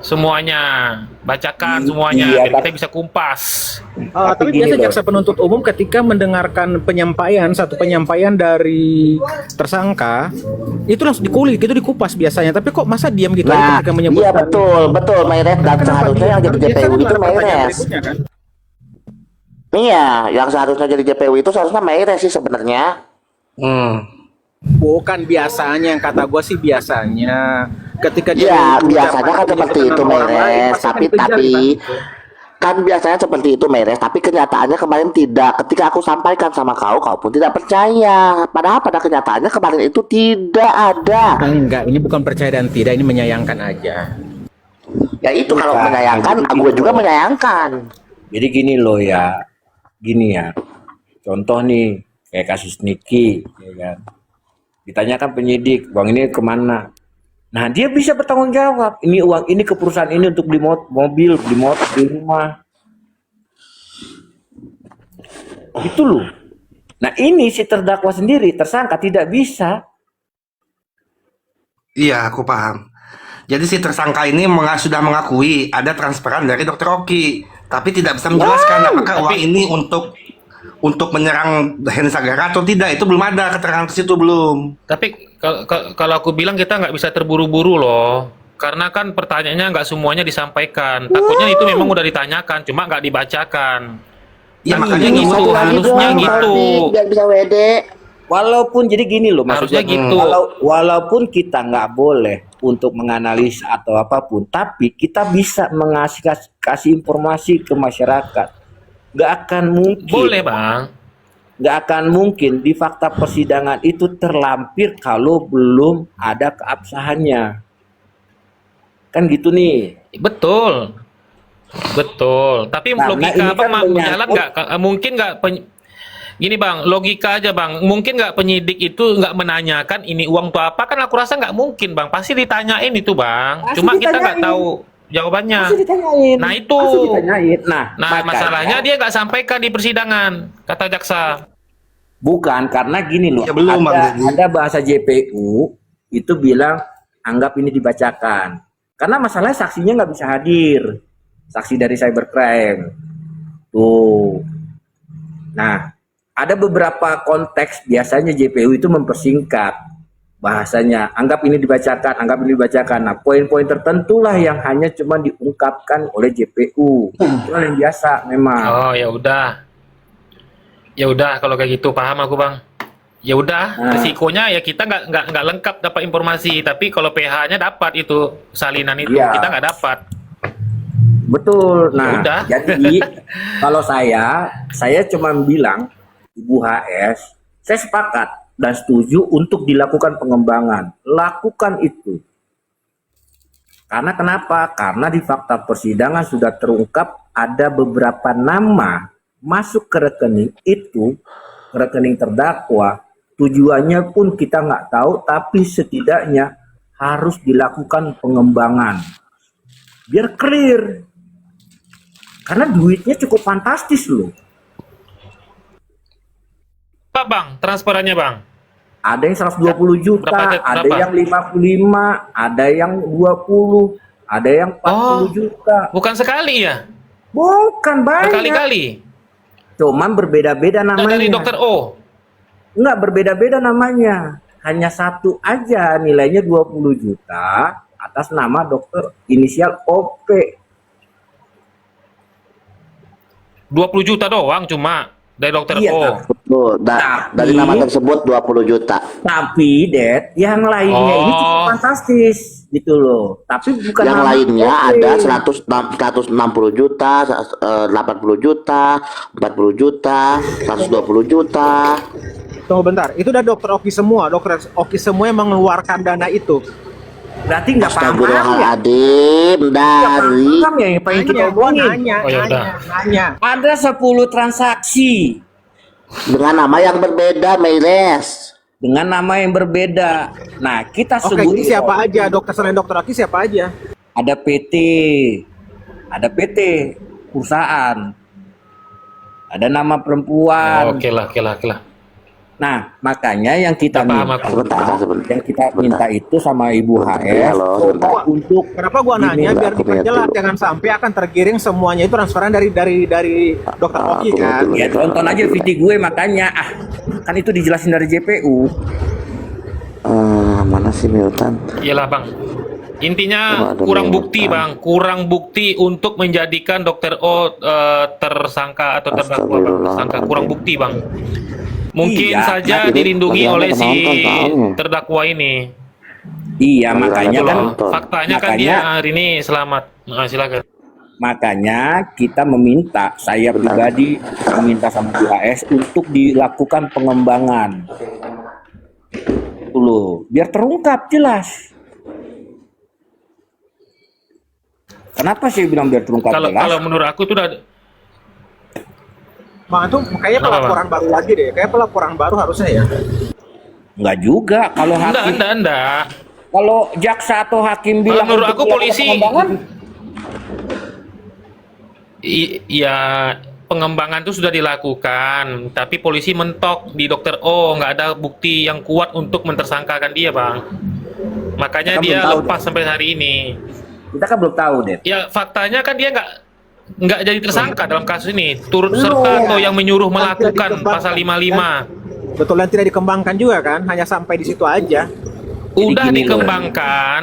S7: semuanya, bacakan semuanya,
S2: Iya,
S7: biar kita bisa kumpas.
S8: Tapi
S2: gini
S8: biasa
S2: loh.
S8: jaksa penuntut umum ketika mendengarkan satu penyampaian dari tersangka itu langsung dikulik, itu dikupas biasanya. Tapi kok masa diam gitu aja
S3: Nah,
S8: ketika
S3: iya
S8: menyebutkan?
S3: betul Mayres, dan
S8: Kenapa
S3: seharusnya
S8: diam?
S3: yang jadi
S8: Karena biasanya
S3: JPU
S8: kan
S3: itu
S8: ada pertanyaan
S3: Mayres.
S8: berikutnya kan?
S3: Iya, yang seharusnya jadi JPU itu seharusnya Mayres sih sebenarnya.
S8: Bukan biasanya, yang kata gue sih biasanya ketika dia
S3: Iya,
S8: mengucapkan
S3: biasanya kan seperti
S8: menyebutkan
S3: itu
S8: nama orang lain,
S3: Mayres,
S8: pasti akan
S3: tapi
S8: dikejar gitu.
S3: kan biasanya seperti itu Mayres, tapi kenyataannya kemarin tidak. Ketika aku sampaikan sama kau pun tidak percaya. Padahal pada kenyataannya kemarin itu tidak ada.
S8: Enggak, ini bukan percaya dan tidak, ini menyayangkan aja.
S3: Ya itu kalau
S2: Bukan,
S3: menyayangkan,
S2: jadi
S3: gue
S2: gini
S3: juga
S2: loh.
S3: menyayangkan.
S2: Jadi gini loh ya, gini ya. Contoh nih, kayak kasus Niki, ya kan. Ditanyakan penyidik, uang ini kemana? Nah, dia bisa bertanggung jawab. Ini uang ini ke perusahaan ini untuk beli mobil, beli rumah. Itu loh. Nah, ini si terdakwa sendiri, tersangka tidak bisa.
S1: Iya, aku paham. Jadi si tersangka ini sudah mengakui ada transferan dari Dokter Oki, tapi tidak bisa menjelaskan apakah uang ini untuk menyerang Heni Sagara atau tidak. Itu belum ada keterangan ke situ, belum.
S7: Tapi kalau aku bilang kita nggak bisa terburu-buru loh, karena kan pertanyaannya nggak semuanya disampaikan. Takutnya itu memang udah ditanyakan, cuma nggak dibacakan.
S1: Ya
S7: Kan
S1: makanya
S7: gitu,
S1: gitu.
S7: harusnya gitu.
S3: Biar bisa WD.
S2: Walaupun jadi gini loh,
S7: Harusnya
S2: maksudnya
S7: gitu.
S2: walaupun kita nggak boleh untuk menganalisa atau apapun, tapi kita bisa kasih informasi ke masyarakat. Nggak akan mungkin.
S7: Boleh bang.
S2: Nggak akan mungkin di fakta persidangan itu terlampir kalau belum ada keabsahannya. Kan gitu nih.
S7: Betul. Betul. Tapi
S2: Karena
S7: logika
S2: ini
S7: abang
S2: kan
S7: jalan nggak? Mungkin nggak gini bang, logika aja bang. Mungkin nggak penyidik itu nggak menanyakan ini uang tuh apa? Kan aku rasa nggak mungkin bang. Pasti ditanyain itu bang.
S2: Pasti
S7: Cuma kita nggak
S2: ditanyain.
S7: tahu jawabannya.
S2: Pasti ditanyain.
S7: Nah itu.
S2: Pasti ditanyain. Nah,
S7: Nah
S2: makanya-
S7: masalahnya dia nggak sampaikan di persidangan, kata jaksa.
S2: Bukan, karena gini loh,
S1: Ya belum, Bang Deddy.
S2: ada bahasa JPU itu bilang anggap ini dibacakan. Karena masalahnya saksinya nggak bisa hadir, saksi dari cybercrime. Tuh. Nah, ada beberapa konteks biasanya JPU itu mempersingkat bahasanya. Anggap ini dibacakan, anggap ini dibacakan. Nah, poin-poin tertentu lah yang hanya cuma diungkapkan oleh JPU. Itu hal yang biasa memang.
S7: Oh ya udah. Ya udah kalau kayak gitu paham aku bang. Ya udah,
S2: Nah.
S7: resikonya ya kita nggak lengkap dapat informasi, tapi kalau PH-nya dapat itu salinan itu
S2: Iya.
S7: kita nggak dapat.
S2: Betul. Nah,
S7: udah.
S2: jadi kalau saya cuma bilang Ibu HS, saya sepakat dan setuju untuk dilakukan pengembangan. Lakukan itu. Karena kenapa? Karena di fakta persidangan sudah terungkap ada beberapa nama masuk ke rekening itu, ke rekening terdakwa. Tujuannya pun kita nggak tahu, tapi setidaknya harus dilakukan pengembangan. Biar clear. Karena duitnya cukup fantastis loh.
S7: Apa bang transferannya bang?
S2: Ada yang 120 juta,
S7: Berapa?
S2: ada yang 55, ada yang 20, ada yang 40 juta.
S7: Bukan sekali ya?
S2: Bukan banyak.
S7: Berkali-kali.
S2: Cuman berbeda-beda
S7: Nah,
S2: namanya.
S7: dari dokter O.
S2: Enggak, berbeda-beda namanya. Hanya satu aja nilainya 20 juta atas nama dokter inisial OP.
S7: 20 juta doang cuma dari dokter
S2: Iya,
S7: O.
S3: Betul.
S2: Tapi-
S3: Dari nama tersebut 20 juta.
S2: Tapi, Dad, yang lainnya ini cukup
S7: Oh.
S2: fantastis gitu loh. Tapi bukan
S3: Yang
S2: nama
S3: lainnya
S2: OP.
S3: ada 160 juta, 80 juta, 40 juta, 120 juta.
S8: Tunggu bentar, itu udah dokter Oki semua. Dokter Oki semua yang mengeluarkan dana itu.
S2: Berarti nggak paham ya?
S3: Astagfirullahaladzim, dari
S2: Paham ya yang pengen kita omongin?
S7: Oh, ya udah.
S8: nanya.
S2: Ada 10 transaksi
S3: dengan nama yang berbeda, Mayres.
S2: dengan nama yang berbeda. Nah, kita
S8: Oke,
S2: sebut
S8: ini siapa aja? Dokter selain dokter Oki siapa aja?
S2: ada PT perusahaan, ada nama perempuan,
S7: Oke lah.
S2: Nah, makanya yang kita
S7: Nggak paham
S2: minta,
S7: aku.
S3: Sebentar.
S2: yang kita minta itu sama Ibu HS
S3: Halo, sebentar.
S2: untuk
S8: Kenapa gua nanya
S2: Gini,
S8: biar
S3: aku lihat
S8: diperjelas,
S3: dulu.
S8: jangan sampai akan tergiring semuanya itu transferan dari dokter Oki
S3: Aku lihat
S8: kan.
S3: dulu.
S2: ya tonton aja video gue, makanya kan itu dijelasin dari JPU.
S3: Mana sih Milton?
S7: Iyalah bang. Intinya
S3: Ada
S7: kurang
S3: Milton.
S7: bukti bang, kurang bukti untuk menjadikan Dokter O tersangka atau terdakwa bang. Tersangka kurang bukti bang. Mungkin
S2: Iya,
S7: saja
S3: nah,
S7: dilindungi
S3: lagi
S7: oleh
S3: ada
S7: si
S3: penonton soalnya.
S7: terdakwa ini.
S2: Iya,
S3: Lagi
S2: makanya
S3: ada
S2: kan
S3: penonton.
S7: Faktanya kan dia hari ini selamat. Nah, silakan.
S2: makanya kita meminta, saya pribadi meminta sama Ibu HS untuk dilakukan pengembangan. Itu loh, biar terungkap jelas. Kenapa sih bilang biar terungkap
S7: Kalau
S2: jelas?
S7: kalau menurut aku tuh udah
S8: Bang, itu kayaknya
S7: Kenapa,
S8: pelaporan baru lagi deh. Kayak pelaporan baru harusnya ya.
S2: Enggak juga. Kalau hakim,
S7: enggak.
S2: kalau jaksa atau hakim bilang
S7: menurut
S2: untuk
S7: aku
S2: dilakukan
S7: polisi
S2: pengembangan,
S7: ya pengembangan itu sudah dilakukan, tapi polisi mentok di Dokter O, nggak ada bukti yang kuat untuk mentersangkakan dia, bang. Makanya
S2: Kita
S7: dia
S2: belum tahu,
S7: lepas sampai hari ini.
S2: kita kan belum tahu deh.
S7: Ya faktanya kan dia nggak jadi tersangka dalam kasus ini, turut serta atau yang menyuruh melakukan pasal 55.
S8: Betul, dan tidak dikembangkan juga kan, hanya sampai di situ aja.
S7: Udah
S2: gini loh.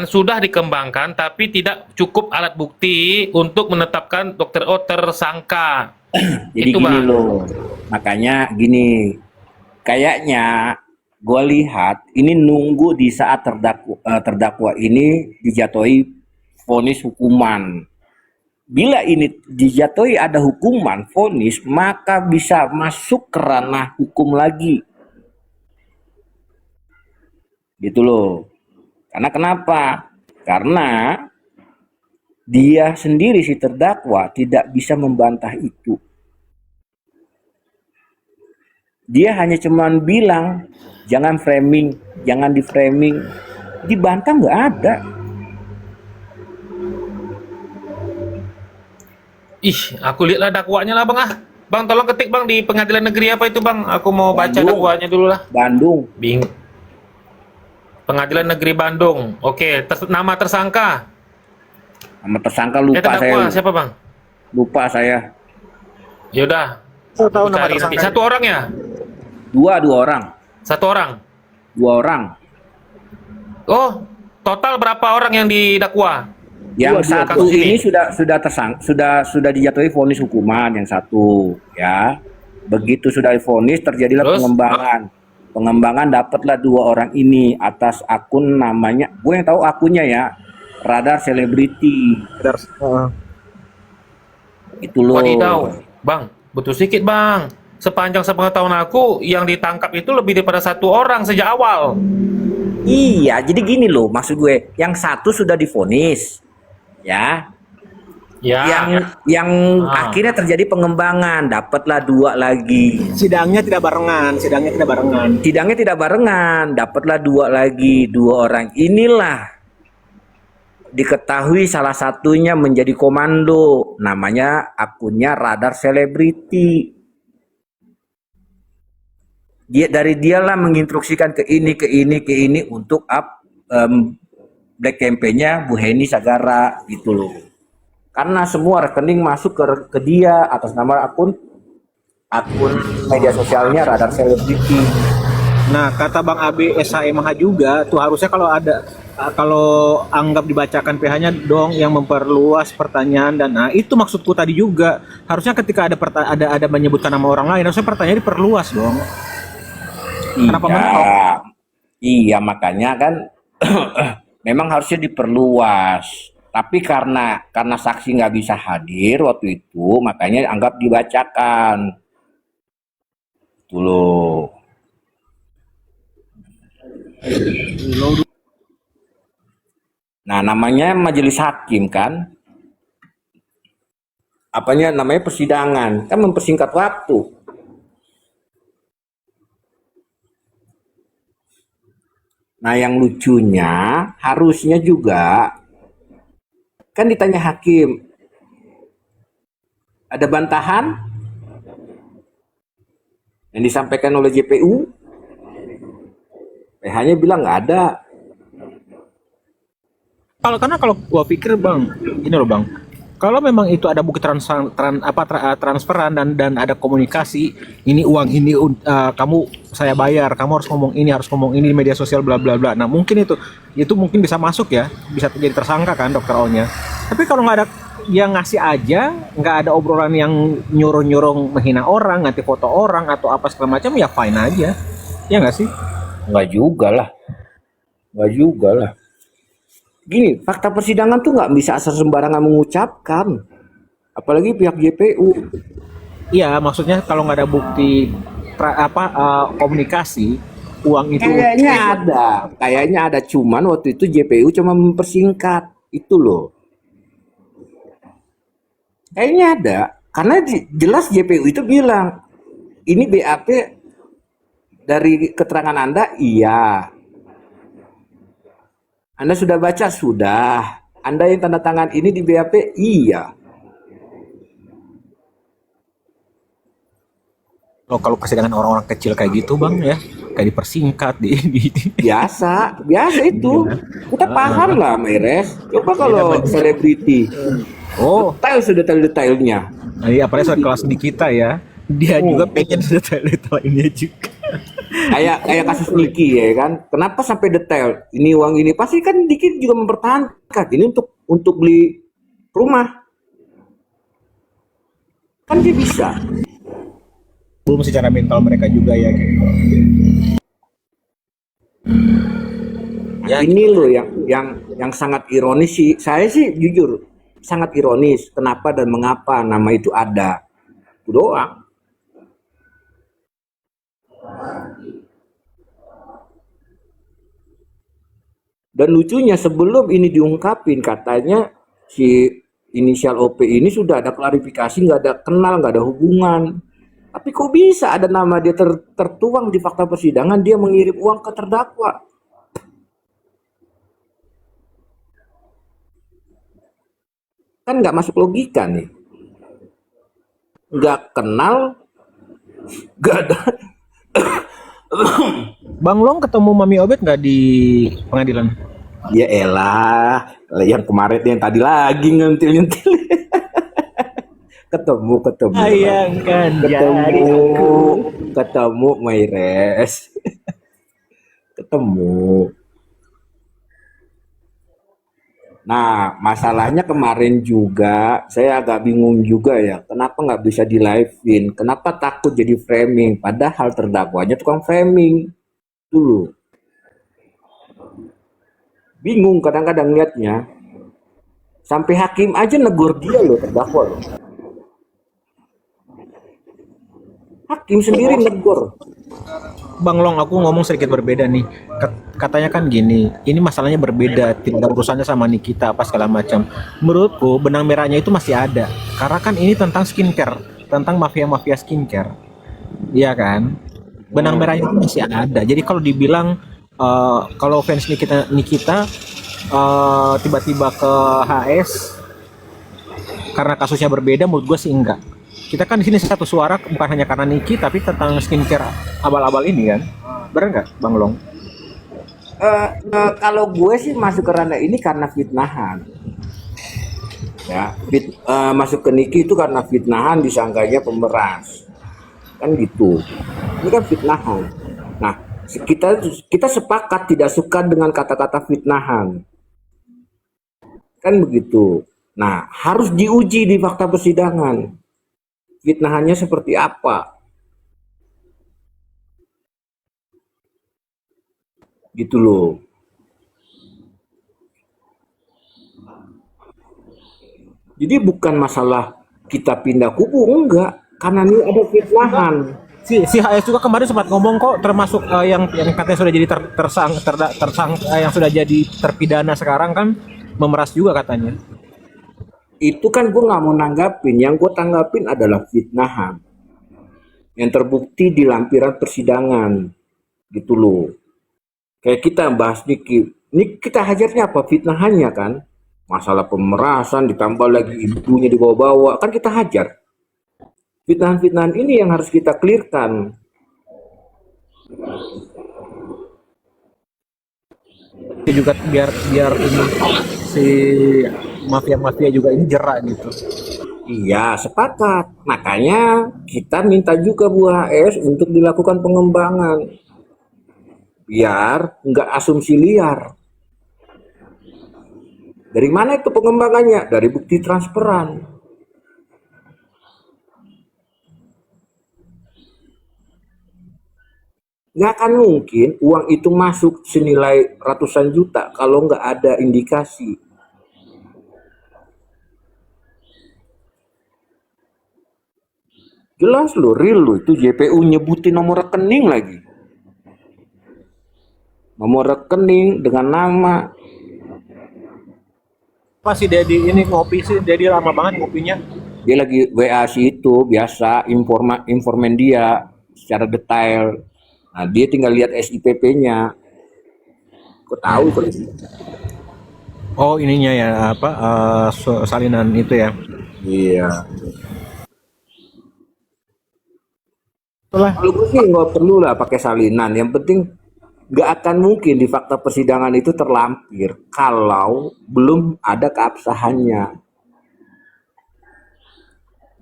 S7: sudah dikembangkan, tapi tidak cukup alat bukti untuk menetapkan Dokter O tersangka.
S2: Jadi
S7: Itu,
S2: gini
S7: Bang.
S2: loh, makanya gini, kayaknya gue lihat ini nunggu di saat terdakwa ini dijatuhi vonis hukuman. Bila ini dijatuhi ada hukuman vonis, maka bisa masuk ke ranah hukum lagi. Gitu loh. Karena kenapa? Karena dia sendiri si terdakwa tidak bisa membantah itu. Dia hanya cuman bilang jangan framing, jangan di framing. Dibantah nggak ada.
S7: Ih, aku lihatlah dakwaannya lah, Bang ah. Bang, tolong ketik Bang di pengadilan negeri apa itu, Bang? Aku mau baca
S2: Bandung.
S7: dakwaannya dulu lah.
S2: Bandung.
S7: Pengadilan Negeri Bandung. Oke, nama tersangka.
S2: Nama tersangka lupa
S7: Terdakwa
S2: saya.
S7: siapa, Bang?
S2: Lupa saya.
S7: Yaudah.
S8: Saya tahu nama
S7: Cari nanti.
S8: tersangka.
S7: Satu orang ya?
S2: Dua orang.
S7: Satu orang.
S2: Dua orang.
S7: Oh, total berapa orang yang didakwa?
S2: Yang
S7: Dua
S2: satu
S7: kasus
S2: ini
S7: ini.
S2: sudah dijatuhi vonis hukuman yang satu, ya. Begitu sudah divonis terjadilah
S7: Terus?
S2: pengembangan. Pengembangan dapatlah dua orang ini atas akun namanya, gue yang tahu akunnya ya, Radar Selebriti. Itu loh.
S7: Wadidaw. Bang, betul sedikit, Bang. Sepanjang sepengetahuan aku, yang ditangkap itu lebih daripada satu orang sejak awal.
S2: Iya, jadi gini loh, maksud gue, yang satu sudah divonis, ya.
S7: Ya.
S2: Yang
S7: Ah.
S2: akhirnya terjadi pengembangan, dapatlah dua lagi.
S8: Sidangnya tidak barengan.
S2: Sidangnya tidak barengan, dapatlah dua lagi. Dua orang inilah diketahui salah satunya menjadi komando, namanya akunnya Radar Selebriti. Dari dialah menginstruksikan ke ini untuk black campaign-nya Bu Heni Sagara gitu loh. Karena semua rekening masuk ke dia atas nama akun media sosialnya Radar Selebriti.
S8: Nah, kata Bang Abi SHMH juga tuh harusnya kalau anggap dibacakan PH-nya dong yang memperluas pertanyaan, dan nah itu maksudku tadi juga. Harusnya ketika ada menyebutkan nama orang lain, harusnya pertanyaan diperluas dong. Kenapa mentok?
S2: Iya, makanya kan memang harusnya diperluas. Tapi karena saksi nggak bisa hadir waktu itu, makanya anggap dibacakan. Itu loh. Nah, namanya majelis hakim kan. Apanya namanya persidangan, kan mempersingkat waktu. Nah, yang lucunya harusnya juga kan ditanya hakim, ada bantahan yang disampaikan oleh JPU, PH-nya bilang nggak ada.
S8: Karena kalau gua pikir bang, ini loh bang, kalau memang itu ada bukti transferan dan ada komunikasi, ini uang ini kamu saya bayar, kamu harus ngomong ini di media sosial bla bla bla. Nah mungkin itu mungkin bisa masuk ya, bisa jadi tersangka kan dokter O-nya. Tapi kalau nggak ada yang ngasih aja, nggak ada obrolan yang nyuruh menghina orang, nganti foto orang atau apa segala macam, ya fine aja, ya nggak sih?
S2: Nggak juga lah. Nggak juga lah. Gini, fakta persidangan tuh nggak bisa asal sembarangan mengucapkan. Apalagi pihak JPU.
S8: Iya, maksudnya kalau nggak ada bukti komunikasi, uang itu
S2: Kayaknya ada. Cuman waktu itu JPU cuma mempersingkat. Itu loh. Kayaknya ada. Karena jelas JPU itu bilang, ini BAP dari keterangan Anda, iya. Anda sudah baca? Sudah. Anda yang tanda tangan ini di BAP? Iya.
S8: kalau persidangan orang-orang kecil kayak gitu bang ya, kayak dipersingkat
S2: Biasa itu. Kita paham lah, Meres. Coba kalau selebriti.
S8: Oh,
S2: Detail-detailnya.
S8: nah, iya, apalagi soal kelas di kita ya, dia juga pengen detail-detail ini juga.
S2: Kayak kasus Niki ya kan. Kenapa sampai detail? Ini uang ini pasti kan Niki juga mempertahankan ini untuk beli rumah. Kan dia bisa.
S8: Belum secara mental mereka juga ya.
S2: Ya, ini loh yang sangat ironis sih. Saya sih jujur sangat ironis. Kenapa dan mengapa nama itu ada? Itu doang. Dan lucunya sebelum ini diungkapin katanya si inisial OP ini sudah ada klarifikasi, nggak ada kenal, nggak ada hubungan. Tapi kok bisa ada nama dia tertuang di fakta persidangan dia mengirim uang ke terdakwa? Kan nggak masuk logika nih. Nggak kenal, nggak ada.
S8: Bang Long ketemu Mami Obet nggak di pengadilan?
S2: Ya elah, yang kemarin yang tadi lagi nyentil-nyentil. ketemu
S8: Sayangkan
S2: ketemu Maires. Ketemu. Nah, masalahnya kemarin juga saya agak bingung juga ya, kenapa nggak bisa di live-in, kenapa takut jadi framing, padahal terdakwanya tukang framing dulu. Bingung kadang-kadang liatnya, sampai hakim aja negur dia loh, terdakwa loh. Hakim sendiri negur.
S8: Bang Long, aku ngomong sedikit berbeda nih. Katanya kan gini, ini masalahnya berbeda, tidak ada urusannya sama Nikita apa segala macam. Menurutku benang merahnya itu masih ada, karena kan ini tentang skincare, tentang mafia-mafia skincare, iya kan? Benang merahnya itu masih ada. Jadi kalau dibilang kalau fans Nikita tiba-tiba ke HS karena kasusnya berbeda, menurut gue sih enggak. Kita kan di sini satu suara, bukan hanya karena Niki, tapi tentang skincare abal-abal ini kan, benar nggak, Bang Long?
S2: Kalau gue sih masuk ke ranah ini karena fitnahan. Ya, masuk ke Niki itu karena fitnahan, disangkanya pemeras, kan gitu. Ini kan fitnahan. Nah, kita sepakat tidak suka dengan kata-kata fitnahan, kan begitu. Nah, harus diuji di fakta persidangan. Fitnahannya seperti apa? Gitu loh. Jadi bukan masalah kita pindah kubu, enggak. Karena ini ada fitnahan.
S8: Si HS juga kemarin sempat ngomong kok, termasuk yang katanya sudah jadi yang sudah jadi terpidana sekarang kan, memeras juga katanya.
S2: Itu kan gue nggak mau nanggapin. Yang gue tanggapin adalah fitnahan yang terbukti di lampiran persidangan, gitu loh. Kayak kita bahas Niki, ini kita hajarnya apa? Fitnahannya kan, masalah pemerasan ditambah lagi ibunya dibawa-bawa, kan kita hajar. Fitnahan-fitnahan ini yang harus kita clearkan.
S8: juga biar biar ini si mafia-mafia juga ini jerak gitu.
S2: Iya, sepakat. Makanya kita minta juga Bu HS untuk dilakukan pengembangan. Biar nggak asumsi liar. Dari mana itu pengembangannya? Dari bukti transferan. Nggak akan mungkin uang itu masuk senilai ratusan juta kalau nggak ada indikasi. Jelas lo, real lo, itu JPU nyebutin nomor rekening lagi. Nomor rekening dengan nama.
S8: Apa sih Dedi ini ngopi sih? Dedi lama banget ngopinya.
S2: Dia lagi WA si itu, biasa informan dia secara detail. Nah, dia tinggal lihat SIPP-nya. Kok tahu kok.
S8: Oh ininya ya apa salinan itu ya.
S2: Iya.
S8: Itulah.
S2: Kalau gue sih nggak perlu lah pakai salinan. Yang penting nggak akan mungkin di fakta persidangan itu terlampir kalau belum ada keabsahannya.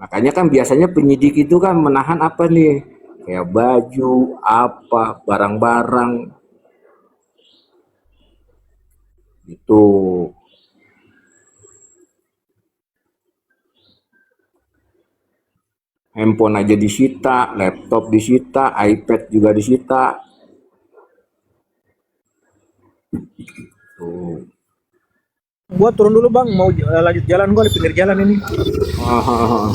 S2: Makanya kan biasanya penyidik itu kan menahan apa nih? Kayak baju, apa, barang-barang. Itu. Handphone aja disita, laptop disita, iPad juga disita. Tuh.
S8: Gua turun dulu bang, mau lanjut jalan gua di pinggir jalan ini.
S2: Ah,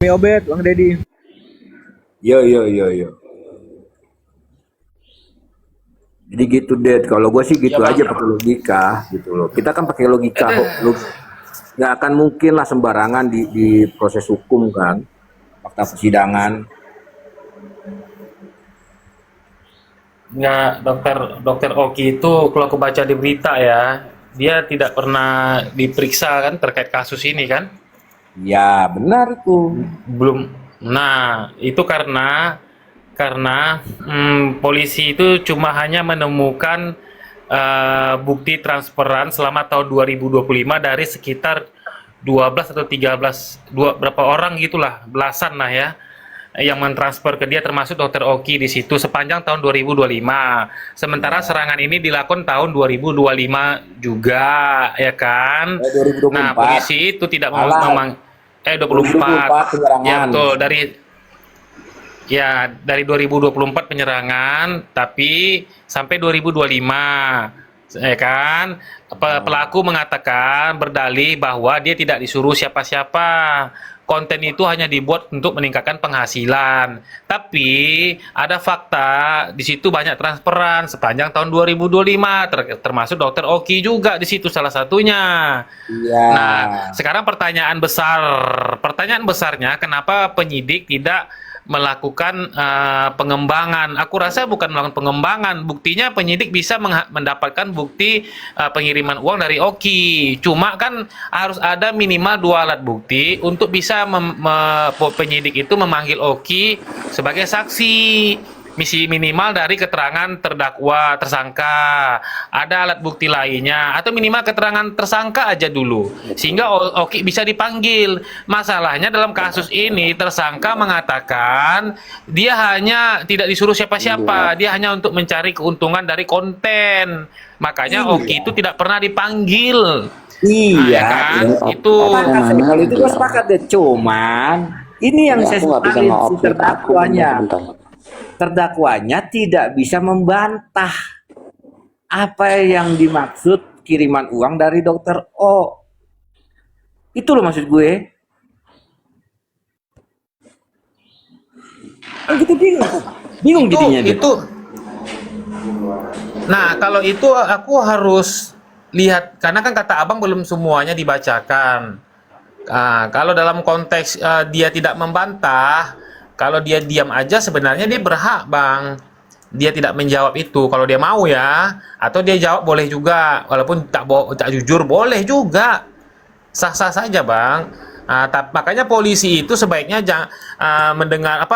S8: Mi Obet, Bang Dedi.
S2: yo. Jadi gitu deh. Kalau gue sih gitu aja pakai logika gitu loh. Kita kan pakai logika, nggak akan mungkin lah sembarangan di proses hukum kan, fakta persidangan.
S7: Nggak, dokter Oki itu kalau aku baca di berita ya, dia tidak pernah diperiksa kan terkait kasus ini kan?
S2: Ya benar itu.
S7: Belum. Nah, itu karena polisi itu cuma hanya menemukan bukti transferan selama tahun 2025 dari sekitar 12 atau 13 berapa orang gitulah, belasan lah ya, yang mentransfer ke dia termasuk dokter Oki di situ sepanjang tahun 2025. Sementara serangan ini dilakukan tahun 2025 juga, ya kan?
S2: 2024.
S7: Nah, polisi itu tidak mau
S2: Malah.
S7: 24.
S2: 2024 penyerangan.
S7: Ya betul, dari 2024 penyerangan, tapi sampai 2025, ya kan? Pelaku mengatakan berdalih bahwa dia tidak disuruh siapa-siapa. Konten itu hanya dibuat untuk meningkatkan penghasilan. Tapi ada fakta di situ banyak transferan sepanjang tahun 2025, termasuk dokter Oki juga di situ salah satunya.
S2: Iya.
S7: Nah, sekarang pertanyaan besarnya, kenapa penyidik tidak melakukan pengembangan? Aku rasa bukan melakukan pengembangan, buktinya penyidik bisa mendapatkan bukti pengiriman uang dari Oki. Cuma kan harus ada minimal 2 alat bukti untuk bisa penyidik itu memanggil Oki sebagai saksi. Misi minimal dari keterangan terdakwa, tersangka, ada alat bukti lainnya, atau minimal keterangan tersangka aja dulu, sehingga Oki bisa dipanggil. Masalahnya dalam kasus ini, tersangka mengatakan dia hanya tidak disuruh siapa-siapa, dia hanya untuk mencari keuntungan dari konten. Makanya Oki itu tidak pernah dipanggil.
S2: Iya.
S7: Nah, ya kan? Itu.
S2: Kalau itu gue sepakat deh. Cuman ini yang saya
S3: Aku nggak bisa
S2: sesalin si
S3: nge-update
S2: terdakwanya.
S3: bentar.
S2: Terdakwanya tidak bisa membantah apa yang dimaksud kiriman uang dari dokter O. Itu loh maksud gue. Kan kita bingung jadinya.
S7: Nah, kalau itu aku harus lihat, karena kan kata abang belum semuanya dibacakan. Kalau dalam konteks dia tidak membantah, kalau dia diam aja sebenarnya dia berhak, bang. Dia tidak menjawab itu kalau dia mau ya, atau dia jawab boleh juga, walaupun tak jujur boleh juga, sah-sah saja, bang. Makanya polisi itu sebaiknya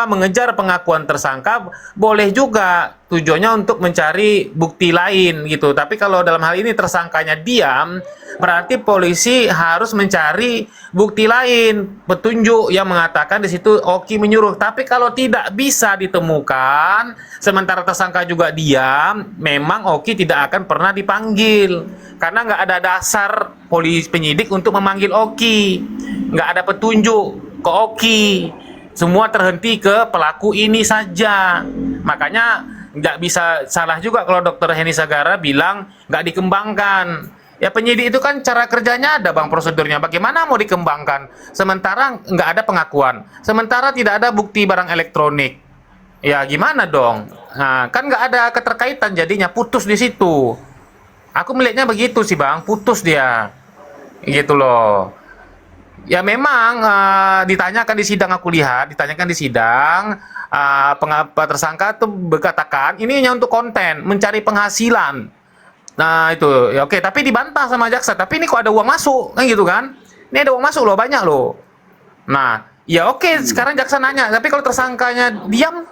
S7: mengejar pengakuan tersangka boleh juga, tujuannya untuk mencari bukti lain gitu. Tapi kalau dalam hal ini tersangkanya diam, berarti polisi harus mencari bukti lain, petunjuk yang mengatakan di situ Oki menyuruh. Tapi kalau tidak bisa ditemukan, sementara tersangka juga diam, memang Oki tidak akan pernah dipanggil karena nggak ada dasar polisi penyidik untuk memanggil Oki. Nggak ada petunjuk ke Oki, semua terhenti ke pelaku ini saja. Makanya nggak bisa salah juga kalau Dokter Heni Sagara bilang nggak dikembangkan. Ya penyidik itu kan cara kerjanya ada bang, prosedurnya. Bagaimana mau dikembangkan sementara nggak ada pengakuan, sementara tidak ada bukti barang elektronik? Ya gimana dong? Nah, kan nggak ada keterkaitan, jadinya putus di situ. Aku melihatnya begitu sih bang, putus dia, gitu loh. Ya memang ditanyakan di sidang, aku lihat ditanyakan di sidang, tersangka tuh berkatakan ini hanya untuk konten, mencari penghasilan. Nah itu ya oke, tapi dibantah sama jaksa. Tapi ini kok ada uang masuk kan gitu kan? Ini ada uang masuk loh, banyak loh. Nah ya oke, sekarang jaksa nanya, tapi kalau tersangkanya diam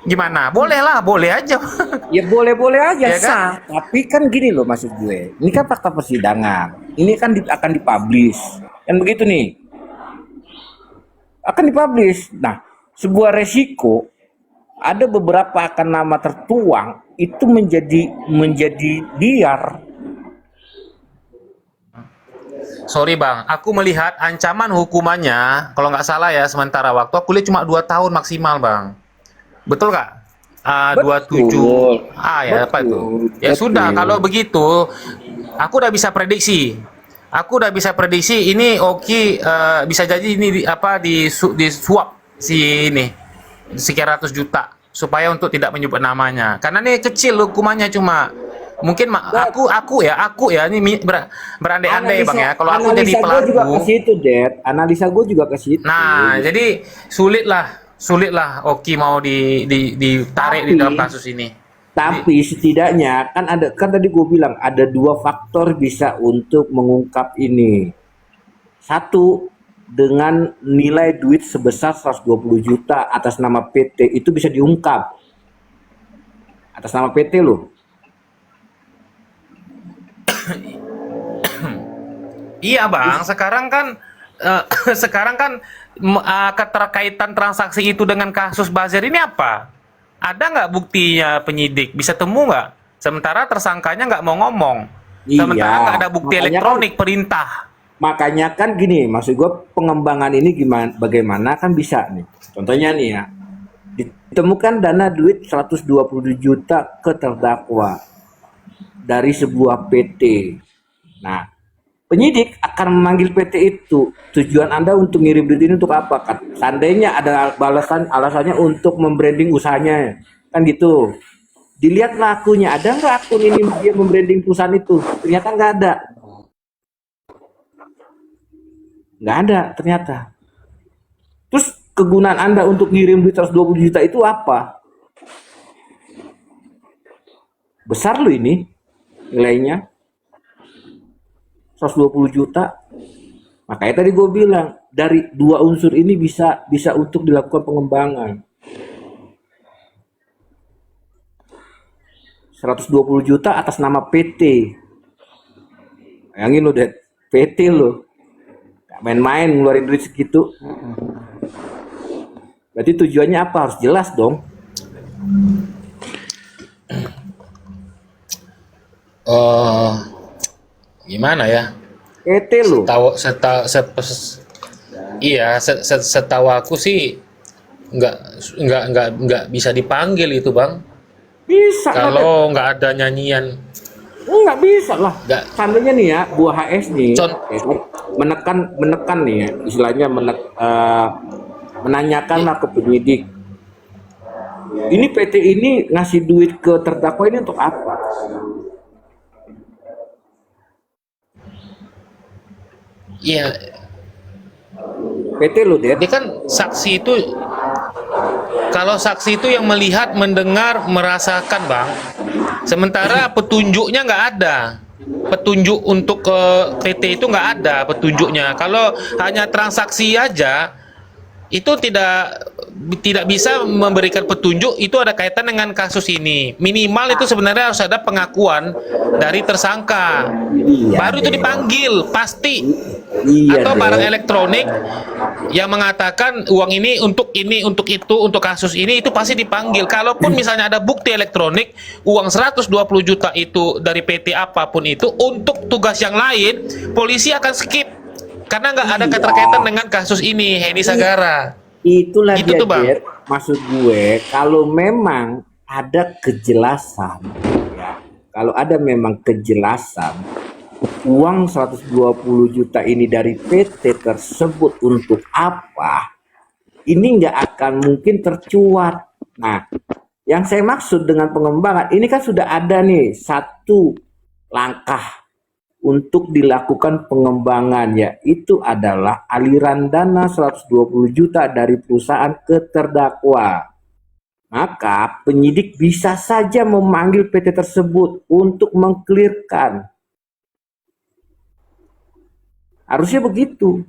S7: gimana? Boleh lah, boleh aja.
S2: Ya boleh-boleh aja
S7: Ya kan?
S2: sah. Tapi kan gini loh maksud gue. Ini kan fakta persidangan. Ini kan akan dipublish. Kan begitu nih. Akan dipublish. Nah, sebuah resiko ada beberapa akan nama tertuang itu menjadi liar.
S7: Sorry bang, aku melihat ancaman hukumannya, kalau nggak salah ya sementara waktu, aku lihat cuma 2 tahun maksimal bang. Betul nggak? 27. Ya apa itu? Ya sudah, kalau begitu, aku udah bisa prediksi. Ini Oki bisa jadi ini disuap si ini sekian ratus juta supaya untuk tidak menyebut namanya. Karena ini kecil hukumannya, cuma mungkin aku ya ini berandai-andai bang ya. Kalau aku jadi pelaku,
S2: Analisa gue juga ke situ.
S7: nah jadi sulit lah Oki mau ditarik di dalam kasus ini.
S2: Tapi setidaknya kan tadi gue bilang ada 2 faktor bisa untuk mengungkap ini. Satu, dengan nilai duit sebesar 120 juta atas nama PT itu bisa diungkap. Atas nama PT loh.
S7: Iya bang, sekarang kan keterkaitan transaksi itu dengan kasus buzzer ini apa? Ada nggak buktinya penyidik? Bisa temu nggak? Sementara tersangkanya nggak mau ngomong. Sementara nggak ada bukti elektronik perintah.
S2: Makanya kan gini, maksud gue pengembangan ini bagaimana kan bisa nih. Contohnya nih ya, ditemukan dana duit 120 juta ke terdakwa dari sebuah PT. Nah, penyidik akan memanggil PT itu. Tujuan Anda untuk ngirim duit ini untuk apa? Kan seandainya ada alasannya untuk membranding usahanya, kan gitu. Dilihatlah akunnya, ada nggak akun ini dia membranding perusahaan itu? Ternyata nggak ada. Nggak ada ternyata. Terus kegunaan Anda untuk ngirim duit 120 juta itu apa? Besar loh ini nilainya. 120 juta. Makanya tadi gue bilang dari 2 unsur ini bisa untuk dilakukan pengembangan. 120 juta atas nama PT. Bayangin lo deh, PT lo. Gak main-main ngeluarin duit segitu. Berarti tujuannya apa? Harus jelas dong.
S7: Gimana ya?
S2: PT lo.
S7: Setahu aku sih nggak bisa dipanggil itu bang.
S2: Bisa
S7: kalau nggak ada nyanyian.
S2: Nggak bisa lah.
S7: Nggak.
S2: Seandainya nih ya, buah HS nih menekan nih ya, istilahnya menanyakanlah ke penyidik. Ini PT ini ngasih duit ke terdakwa ini untuk apa?
S7: Iya.
S2: PT lo, Det.
S7: Ini kan saksi itu, kalau saksi itu yang melihat, mendengar, merasakan bang. Sementara petunjuknya nggak ada. petunjuk untuk ke PT itu nggak ada petunjuknya. Kalau hanya transaksi aja itu tidak bisa memberikan petunjuk itu ada kaitan dengan kasus ini. Minimal itu sebenarnya harus ada pengakuan dari tersangka.
S2: Iya,
S7: Baru itu
S2: Dek.
S7: dipanggil pasti.
S2: Iya,
S7: Atau
S2: Dek.
S7: barang elektronik yang mengatakan uang ini, untuk itu, untuk kasus ini, itu pasti dipanggil. Kalaupun misalnya ada bukti elektronik uang 120 juta itu dari PT apapun itu untuk tugas yang lain, polisi akan skip karena nggak ada
S2: Iya.
S7: keterkaitan dengan kasus ini, Heni Sagara.
S2: Itulah
S7: Itu
S2: dia,
S7: tuh, Bang.
S2: Jet. Maksud gue, kalau memang ada kejelasan, ya, kalau ada memang kejelasan, uang 120 juta ini dari PT tersebut untuk apa, ini nggak akan mungkin tercuat. Nah, yang saya maksud dengan pengembangan, ini kan sudah ada nih satu langkah untuk dilakukan pengembangan, yaitu adalah aliran dana 120 juta dari perusahaan ke terdakwa. Maka penyidik bisa saja memanggil PT tersebut untuk mengklirkan. Harusnya begitu.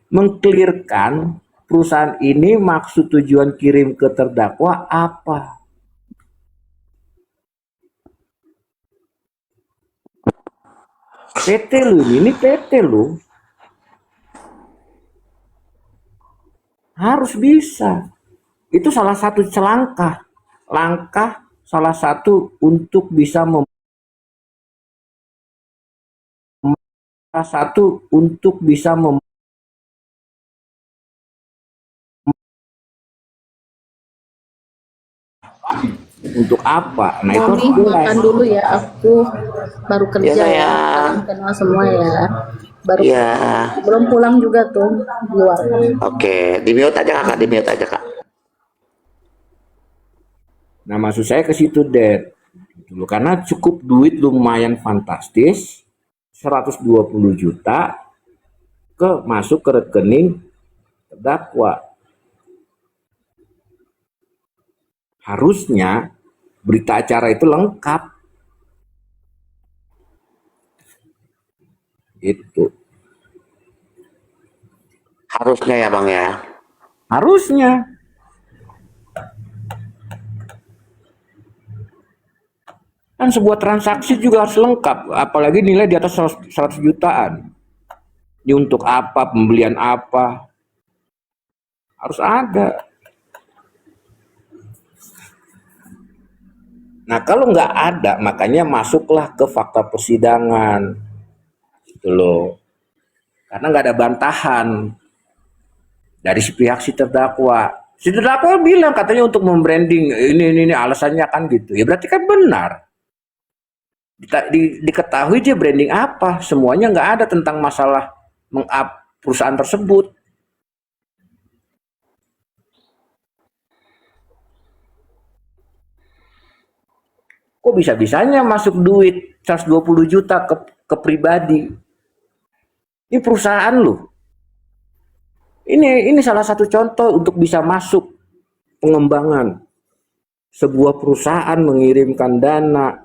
S2: Mengklirkan perusahaan ini maksud tujuan kirim ke terdakwa apa. PT lu ini PT lu harus bisa. Itu salah satu langkah salah satu untuk bisa untuk apa. Nah, itu
S9: Mami
S2: harus jelas.
S9: makan dulu ya, aku baru kerja
S3: Iya,
S9: ya,
S3: sayang.
S9: salam kenal semua ya, baru
S3: Iya.
S9: belum pulang juga tuh di luar.
S3: Oke, di mute aja kakak, di mute aja kak.
S2: Nah, maksud saya ke situ, Dad. Dulu karena cukup duit lumayan fantastis, 120 juta masuk ke rekening terdakwa. Harusnya berita acara itu lengkap. Itu
S3: Harusnya ya bang ya.
S2: harusnya. Kan sebuah transaksi juga harus lengkap, apalagi nilai di atas 100 jutaan. Ini untuk apa, pembelian apa, harus ada. Nah, kalau nggak ada, makanya masuklah ke fakta persidangan. Gitu loh. Karena nggak ada bantahan dari si pihak si terdakwa. Si terdakwa bilang katanya untuk membranding ini alasannya kan gitu. Ya berarti kan benar. Diketahui dia branding apa, semuanya nggak ada tentang masalah meng-up perusahaan tersebut. Kok bisa-bisanya masuk duit 120 juta ke pribadi? Ini perusahaan loh. Ini salah satu contoh untuk bisa masuk pengembangan. Sebuah perusahaan mengirimkan dana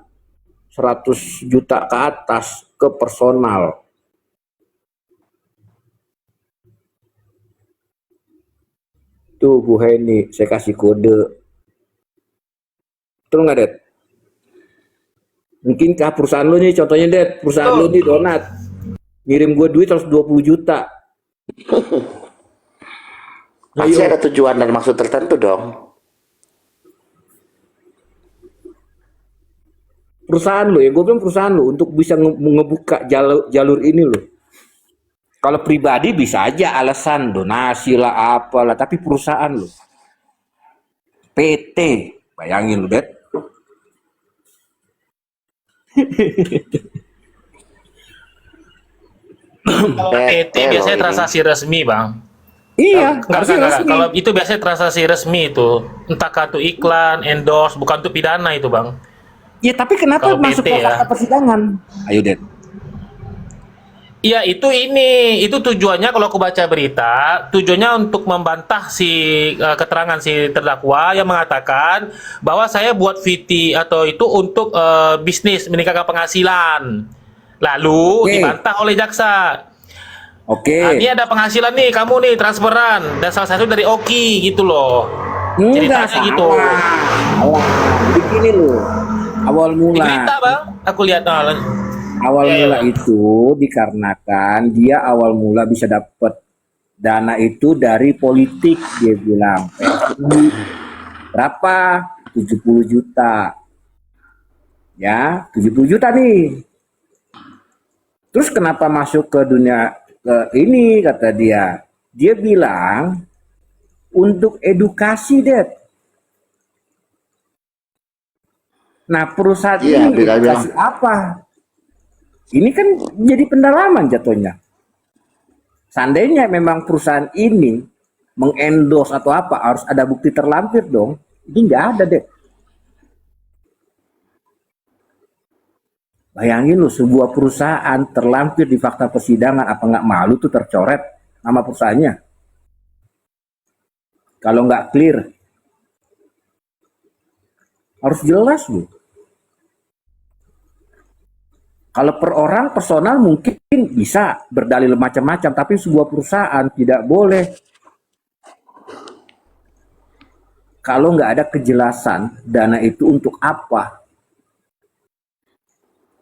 S2: 100 juta ke atas ke personal. Tuh Bu Heni, saya kasih kode. Betul nggak, Det? Mungkinkah perusahaan lo nih, contohnya Det, perusahaan lo nih Donat, ngirim gue duit 120 juta.
S3: Pasti ada tujuan dan maksud tertentu dong.
S2: Perusahaan lo ya, gue bilang perusahaan lo untuk bisa ngebuka jalur ini lo. Kalau pribadi bisa aja alasan donasi lah apalah, tapi perusahaan lo, PT, bayangin lo, Det.
S7: Kalau PT biasanya transaksi resmi, Bang.
S2: Iya, harusnya
S7: Enggak.
S2: resmi.
S7: Kalau itu biasanya transaksi resmi itu. Entah kartu iklan, endorse, bukan untuk pidana itu, Bang.
S2: Ya tapi kenapa
S7: Kalau
S2: masuk
S7: PT
S2: ke fakta
S7: ya.
S2: persidangan? Ayo, Det.
S7: Iya, itu tujuannya kalau aku baca berita, tujuannya untuk membantah si keterangan si terdakwa yang mengatakan bahwa saya buat VT atau itu untuk bisnis meningkatkan penghasilan. Lalu
S2: Oke.
S7: dibantah oleh jaksa.
S2: Oke.
S7: Ini ada penghasilan nih, kamu nih transferan dan salah satu dari Oki gitu loh.
S2: Enggak
S7: Ceritanya gitu.
S2: salah. Begini loh. Awal
S7: Di
S2: mula.
S7: berita bang, aku lihat.
S2: Awal
S7: Iya,
S2: mula
S7: iya.
S2: itu dikarenakan dia awal mula bisa dapat dana itu dari politik, dia bilang PSI berapa, 70 juta ya, 70 juta nih. Terus kenapa masuk ke dunia ke ini, kata dia bilang untuk edukasi, Det. Nah, perusahaan
S3: Iya,
S2: ini
S3: dia bilang.
S2: edukasi apa? Ini kan jadi pendalaman jatuhnya. Seandainya memang perusahaan ini mengendorse atau apa, harus ada bukti terlampir dong. Ini nggak ada, deh. Bayangin lu, sebuah perusahaan terlampir di fakta persidangan, apa nggak malu tuh tercoret nama perusahaannya? Kalau nggak clear, harus jelas lu. Kalau per orang personal mungkin bisa berdalil macam-macam, tapi sebuah perusahaan tidak boleh. Kalau nggak ada kejelasan dana itu untuk apa.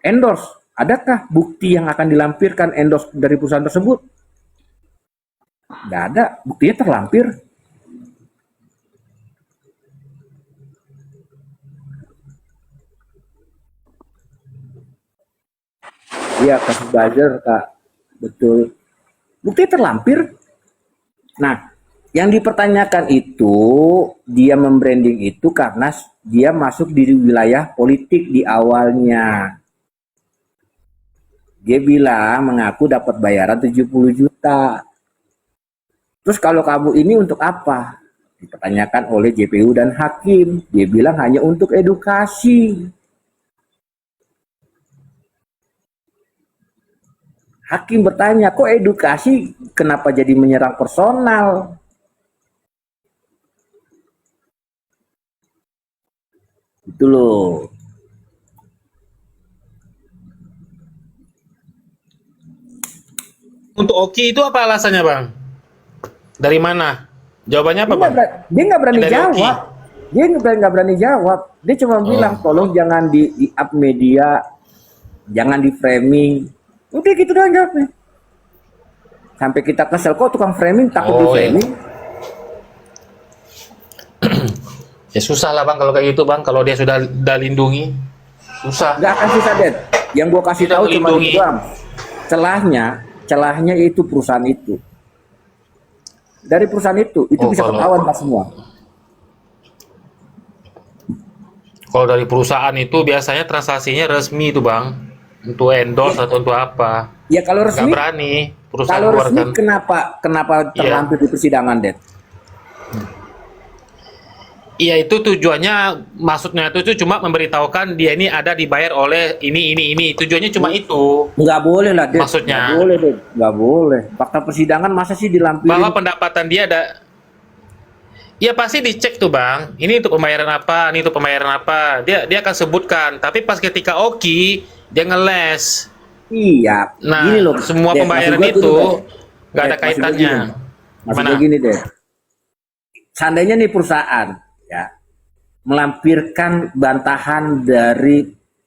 S2: Endorse, adakah bukti yang akan dilampirkan endorse dari perusahaan tersebut? Nggak ada, buktinya terlampir. Iya, kasus buzzer, Kak. Betul. Bukti terlampir. Nah, yang dipertanyakan itu, dia membranding itu karena dia masuk di wilayah politik di awalnya. Dia bilang mengaku dapat bayaran 70 juta. Terus kalau kamu ini untuk apa? Dipertanyakan oleh JPU dan hakim. Dia bilang hanya untuk edukasi. Hakim bertanya, kok edukasi kenapa jadi menyerang personal? Itu loh.
S7: Untuk Oki itu apa alasannya bang? Dari mana? Jawabannya apa bang?
S2: Dia nggak berani
S7: Dari
S2: jawab.
S7: Oki.
S2: Dia nggak berani jawab. Dia cuma bilang, tolong jangan di up media, jangan di framing. Udah gitu doang jawabnya. Sampai kita kesel, kok tukang framing takut di
S7: Oh, iya.
S2: framing.
S7: Ya susah lah bang kalau kayak gitu bang. Kalau dia sudah lindungi, susah.
S2: Nggak akan susah, Det. Yang gua kasih
S7: Tidak
S2: tahu cuma
S7: melindungi.
S2: itu doang. Celahnya itu perusahaan itu. Dari perusahaan itu bisa
S7: kalau-
S2: ketahuan Pak semua.
S7: Kalau dari perusahaan itu biasanya transaksinya resmi itu bang, untuk endorse atau untuk apa?
S2: Ya kalau
S7: Nggak
S2: resmi,
S7: berani perusahaan
S2: kalau resmi
S7: keluarkan.
S2: kenapa terlampir di persidangan, Det?
S7: Iya itu tujuannya, maksudnya itu cuma memberitahukan dia ini ada dibayar oleh ini. Tujuannya cuma itu.
S2: Nggak boleh lah, Det.
S7: Maksudnya?
S2: Nggak boleh, Det. Nggak boleh. Fakta persidangan masa sih dilampirin?
S7: Bahwa pendapatan dia ada. Ya pasti dicek tuh bang. Ini untuk pembayaran apa, ini untuk pembayaran apa. Dia akan sebutkan. Tapi pas ketika Oki dia ngeles.
S2: Iya.
S7: Nah,
S2: gini loh,
S7: semua
S2: Det,
S7: pembayaran
S2: maksud gua tuh,
S7: itu
S2: Det.
S7: nggak ada
S2: Det, maksud gua
S7: kaitannya.
S2: gini. Maksud
S7: Gimana?
S2: gua gini, deh. Seandainya nih perusahaan ya melampirkan bantahan dari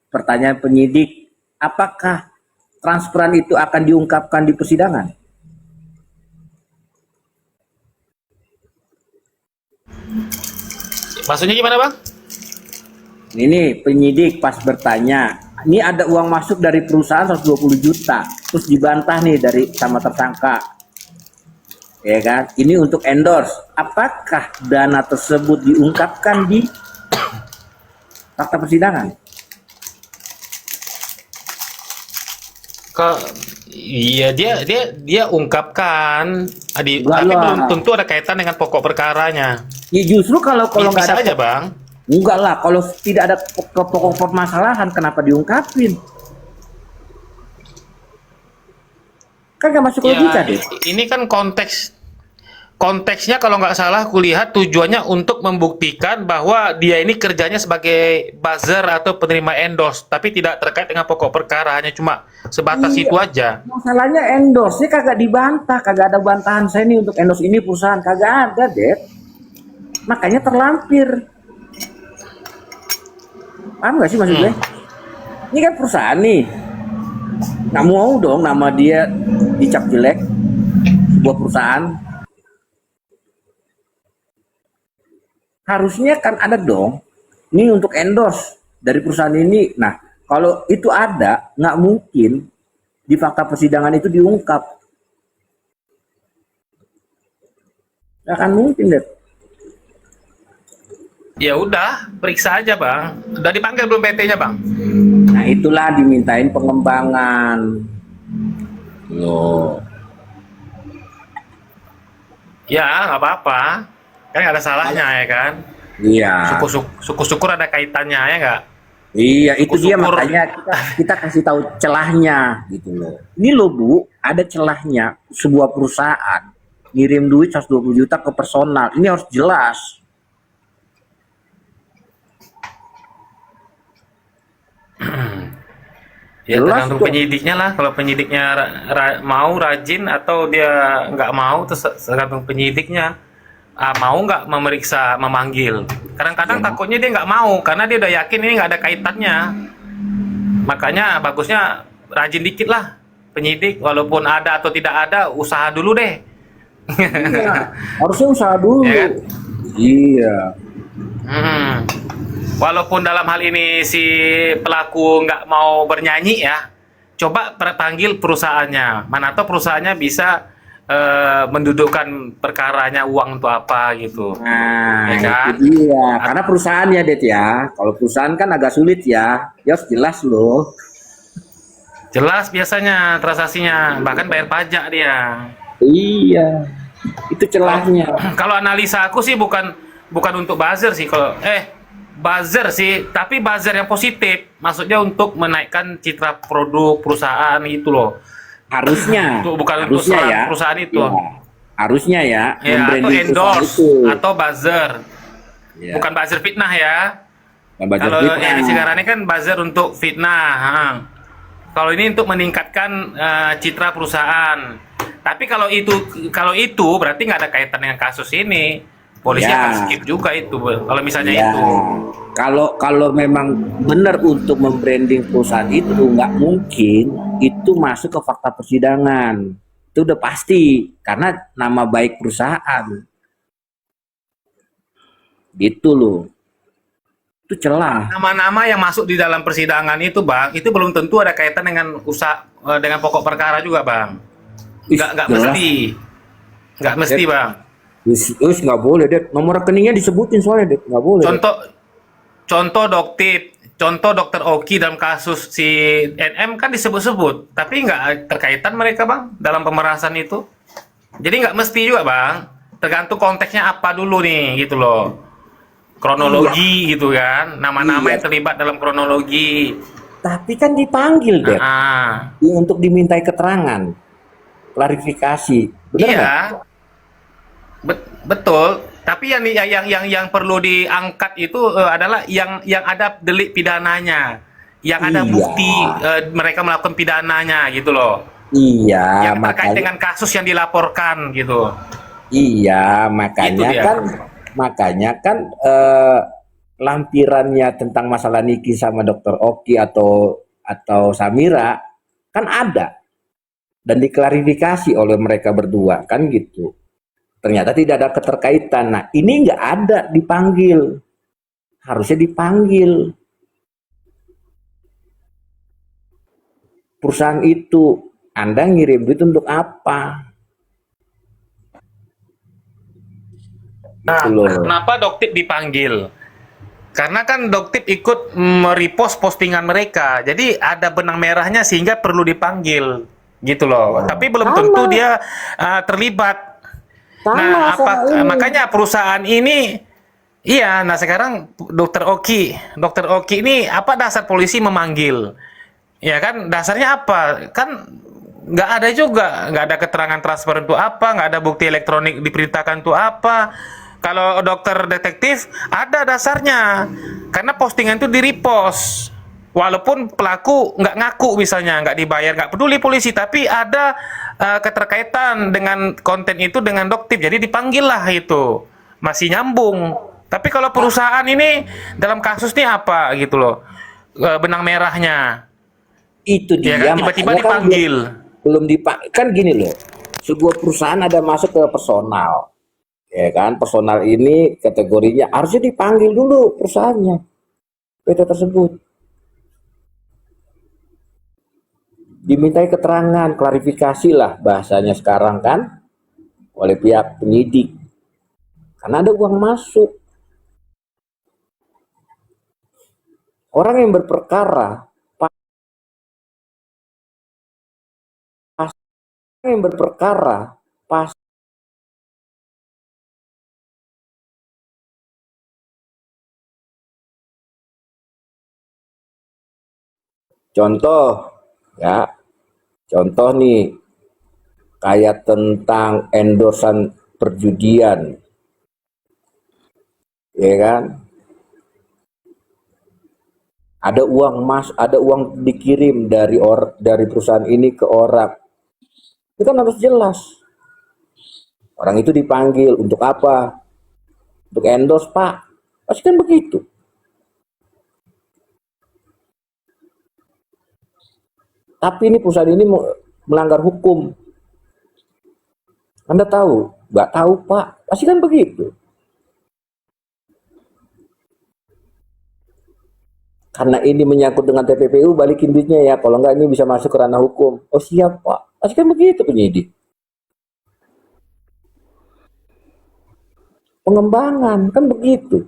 S2: pertanyaan penyidik, apakah transferan itu akan diungkapkan di persidangan?
S7: Maksudnya gimana bang?
S2: Ini penyidik pas bertanya, ini ada uang masuk dari perusahaan 120 juta, terus dibantah nih dari sama tersangka, ya kan? Ini untuk endorse. Apakah dana tersebut diungkapkan di fakta persidangan?
S7: Iya dia ungkapkan,
S2: Enggak
S7: tapi
S2: lah.
S7: belum tentu ada kaitan dengan pokok perkaranya.
S2: Ya justru kalau nggak
S7: Bisa
S2: ada,
S7: aja bang.
S2: enggak lah. Kalau tidak ada pokok permasalahan, kenapa diungkapin? Kan nggak masuk
S7: Ya,
S2: logika deh.
S7: ini kan konteksnya kalau nggak salah kulihat tujuannya untuk membuktikan bahwa dia ini kerjanya sebagai buzzer atau penerima endorse, tapi tidak terkait dengan pokok perkara, hanya cuma sebatas
S2: Iya.
S7: itu aja.
S2: Masalahnya endorse-nya kagak dibantah, kagak ada bantahan saya nih untuk endorse ini perusahaan, kagak ada, Dad. Makanya terlampir. Paham gak sih maksud gue? Ini kan perusahaan nih. Nggak mau dong nama dia dicap jelek sebuah perusahaan. Harusnya kan ada dong. Ini untuk endorse dari perusahaan ini. Nah, kalau itu ada, nggak mungkin di fakta persidangan itu diungkap. Nggak akan mungkin, Dad.
S7: Ya udah, periksa aja bang. Udah dipanggil belum PT-nya bang?
S2: Nah, itulah dimintain pengembangan. Loh.
S7: Ya nggak apa-apa, kan nggak ada salahnya ya kan.
S2: Iya.
S7: Syukur-syukur ada kaitannya ya nggak?
S2: Iya, itu dia
S7: Syukur-syukur.
S2: makanya kita kasih tahu celahnya gitu loh. Ini loh Bu, ada celahnya sebuah perusahaan ngirim duit 120 juta ke personal. Ini harus jelas.
S7: Ya
S2: Jelas
S7: tergantung
S2: dong.
S7: penyidiknya lah. Kalau penyidiknya mau rajin atau dia nggak mau, tergantung penyidiknya. Mau nggak memeriksa, memanggil. Kadang-kadang takutnya dia nggak mau karena dia udah yakin ini nggak ada kaitannya. Makanya bagusnya rajin dikit lah penyidik, walaupun ada atau tidak ada, usaha dulu deh.
S2: Iya, harusnya usaha dulu.
S7: Ya kan?
S2: Iya.
S7: Walaupun dalam hal ini si pelaku nggak mau bernyanyi ya, coba panggil perusahaannya. Mana tahu perusahaannya bisa mendudukkan perkaranya uang untuk apa gitu.
S2: Nah,
S7: Ya kan?
S2: itu dia. Karena perusahaannya, Det ya. Kalau perusahaan kan agak sulit ya. Ya harus jelas loh.
S7: Jelas biasanya transaksinya, bahkan bayar pajak dia.
S2: Iya. Itu celahnya.
S7: Kalau analisa aku sih bukan untuk buzzer sih, buzzer sih, tapi buzzer yang positif. Maksudnya untuk menaikkan citra produk perusahaan gitu loh.
S2: Harusnya.
S7: Bukan untuk
S2: Harusnya ya.
S7: perusahaan itu.
S2: Ya. Harusnya ya.
S7: Ya, atau
S2: membranding perusahaan
S7: endorse
S2: itu.
S7: atau buzzer.
S2: Ya.
S7: Bukan buzzer fitnah ya.
S2: Membaca
S7: Kalau
S2: fitnah.
S7: yang sekarang ini kan buzzer untuk fitnah. Kalau ini untuk meningkatkan citra perusahaan. Tapi kalau itu berarti nggak ada kaitan dengan kasus ini. Polisi
S2: Ya.
S7: akan skip juga itu. Kalau misalnya
S2: Ya.
S7: itu.
S2: Kalau memang benar untuk membranding perusahaan itu nggak mungkin itu masuk ke fakta persidangan. Itu udah pasti karena nama baik perusahaan. Gitu loh. Itu celah.
S7: Nama-nama yang masuk di dalam persidangan itu, Bang, itu belum tentu ada kaitan dengan dengan pokok perkara juga, Bang. Nggak
S2: Jelas.
S7: mesti. Nggak mesti, Bang.
S2: Terus nggak boleh, Det. Nomor rekeningnya disebutin soalnya, Det. Nggak boleh. Det.
S7: Contoh Dokter Oki dalam kasus si NM kan disebut-sebut, tapi nggak terkaitan mereka, Bang, dalam pemerasan itu. Jadi nggak mesti juga, Bang. Tergantung konteksnya apa dulu nih, gitu loh. Kronologi gitu kan, nama-nama
S2: Iya.
S7: yang terlibat dalam kronologi.
S2: Tapi kan dipanggil, Det.
S7: Ah,
S2: Untuk dimintai keterangan, klarifikasi. Benar
S7: iya.
S2: nggak?
S7: Betul. Tapi yang perlu diangkat itu adalah yang ada delik pidananya, yang ada
S2: Iya.
S7: bukti mereka melakukan pidananya gitu loh.
S2: Iya,
S7: Yang terkait
S2: makanya.
S7: dengan kasus yang dilaporkan gitu.
S2: Iya,
S7: Itu dia.
S2: makanya kan lampirannya tentang masalah Niki sama Dokter Oki atau Samira kan ada dan diklarifikasi oleh mereka berdua kan gitu. Ternyata tidak ada keterkaitan. Nah, ini nggak ada dipanggil. Harusnya dipanggil. Perusahaan itu, Anda ngirim duit untuk apa?
S7: Nah,
S2: Gitu loh.
S7: kenapa Doktip dipanggil? Karena kan Doktip ikut merepost postingan mereka. Jadi ada benang merahnya sehingga perlu dipanggil gitu loh. Tapi belum tentu dia terlibat. Nah, makanya perusahaan ini iya, nah sekarang Dokter Oki ini apa dasar polisi memanggil? Ya kan, dasarnya apa? Kan nggak ada juga, nggak ada keterangan transfer itu apa, nggak ada bukti elektronik diperintahkan itu apa. Kalau dokter detektif ada dasarnya, karena postingan itu di-repost. Walaupun pelaku nggak ngaku misalnya, nggak dibayar, nggak peduli polisi, tapi ada keterkaitan dengan konten itu dengan Doktip, jadi dipanggil lah itu. Masih nyambung. Tapi kalau perusahaan ini dalam kasus ini apa gitu loh, benang merahnya.
S2: Itu
S7: Ya
S2: dia
S7: kan, tiba-tiba
S2: makanya kan
S7: dipanggil.
S2: belum dipanggil kan gini loh. Sebuah perusahaan ada masuk ke personal. Ya kan, personal ini kategorinya harusnya dipanggil dulu perusahaannya. PT tersebut. Dimintai keterangan, klarifikasi lah bahasanya sekarang kan oleh pihak penyidik. Karena ada uang masuk. Orang yang berperkara pas contoh ya, contoh nih kayak tentang endorsan perjudian, ya kan? Ada uang dikirim dari perusahaan ini ke orang. Itu kan harus jelas. Orang itu dipanggil untuk apa? Untuk endorse, Pak. Pasti kan begitu. Tapi ini perusahaan ini melanggar hukum. Anda tahu? Nggak tahu, Pak. Pasti kan begitu. Karena ini menyangkut dengan TPPU, balikin duitnya ya. Kalau nggak ini bisa masuk ke ranah hukum. Oh siap, Pak. Pasti kan begitu penyidik. Pengembangan, kan begitu.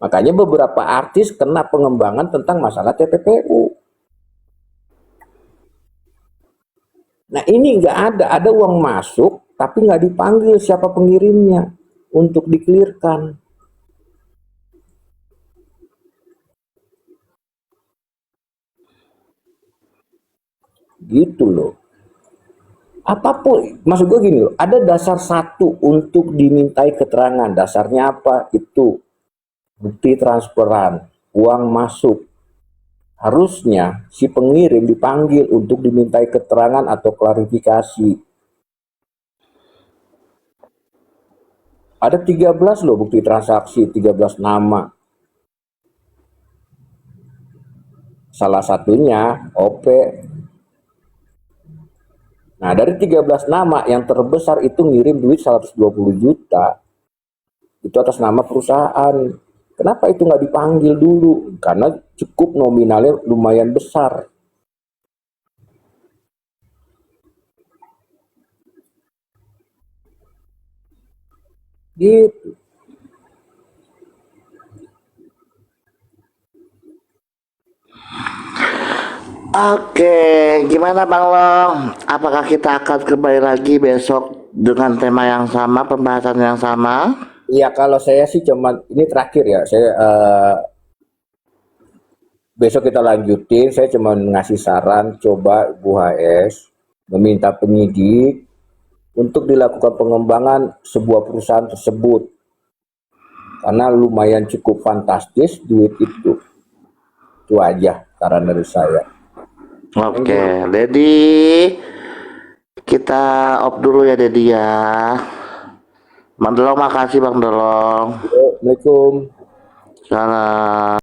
S2: Makanya beberapa artis kena pengembangan tentang masalah TPPU. Nah ini nggak ada uang masuk, tapi nggak dipanggil siapa pengirimnya untuk dikelirkan. Gitu loh. Apapun, maksud gue gini loh, ada dasar satu untuk dimintai keterangan. Dasarnya apa? Itu bukti transferan, uang masuk. Harusnya si pengirim dipanggil untuk dimintai keterangan atau klarifikasi. Ada 13 loh bukti transaksi, 13 nama. Salah satunya OP. Nah, dari 13 nama yang terbesar itu ngirim duit 120 juta. Itu atas nama perusahaan. Kenapa itu nggak dipanggil dulu? Karena cukup nominalnya lumayan besar. Gitu.
S3: Oke, gimana Bang Long? Apakah kita akan kembali lagi besok dengan tema yang sama, pembahasan yang sama?
S2: Iya, kalau saya sih cuman ini terakhir ya. Saya besok kita lanjutin. Saya cuma ngasih saran, coba Bu HS meminta penyidik untuk dilakukan pengembangan sebuah perusahaan tersebut. Karena lumayan cukup fantastis duit itu. Itu aja saran dari saya.
S3: Oke, Dedi, kita off dulu ya Dedi ya. Bang Delong, makasih Bang Delong.
S2: Assalamualaikum.
S3: Salam.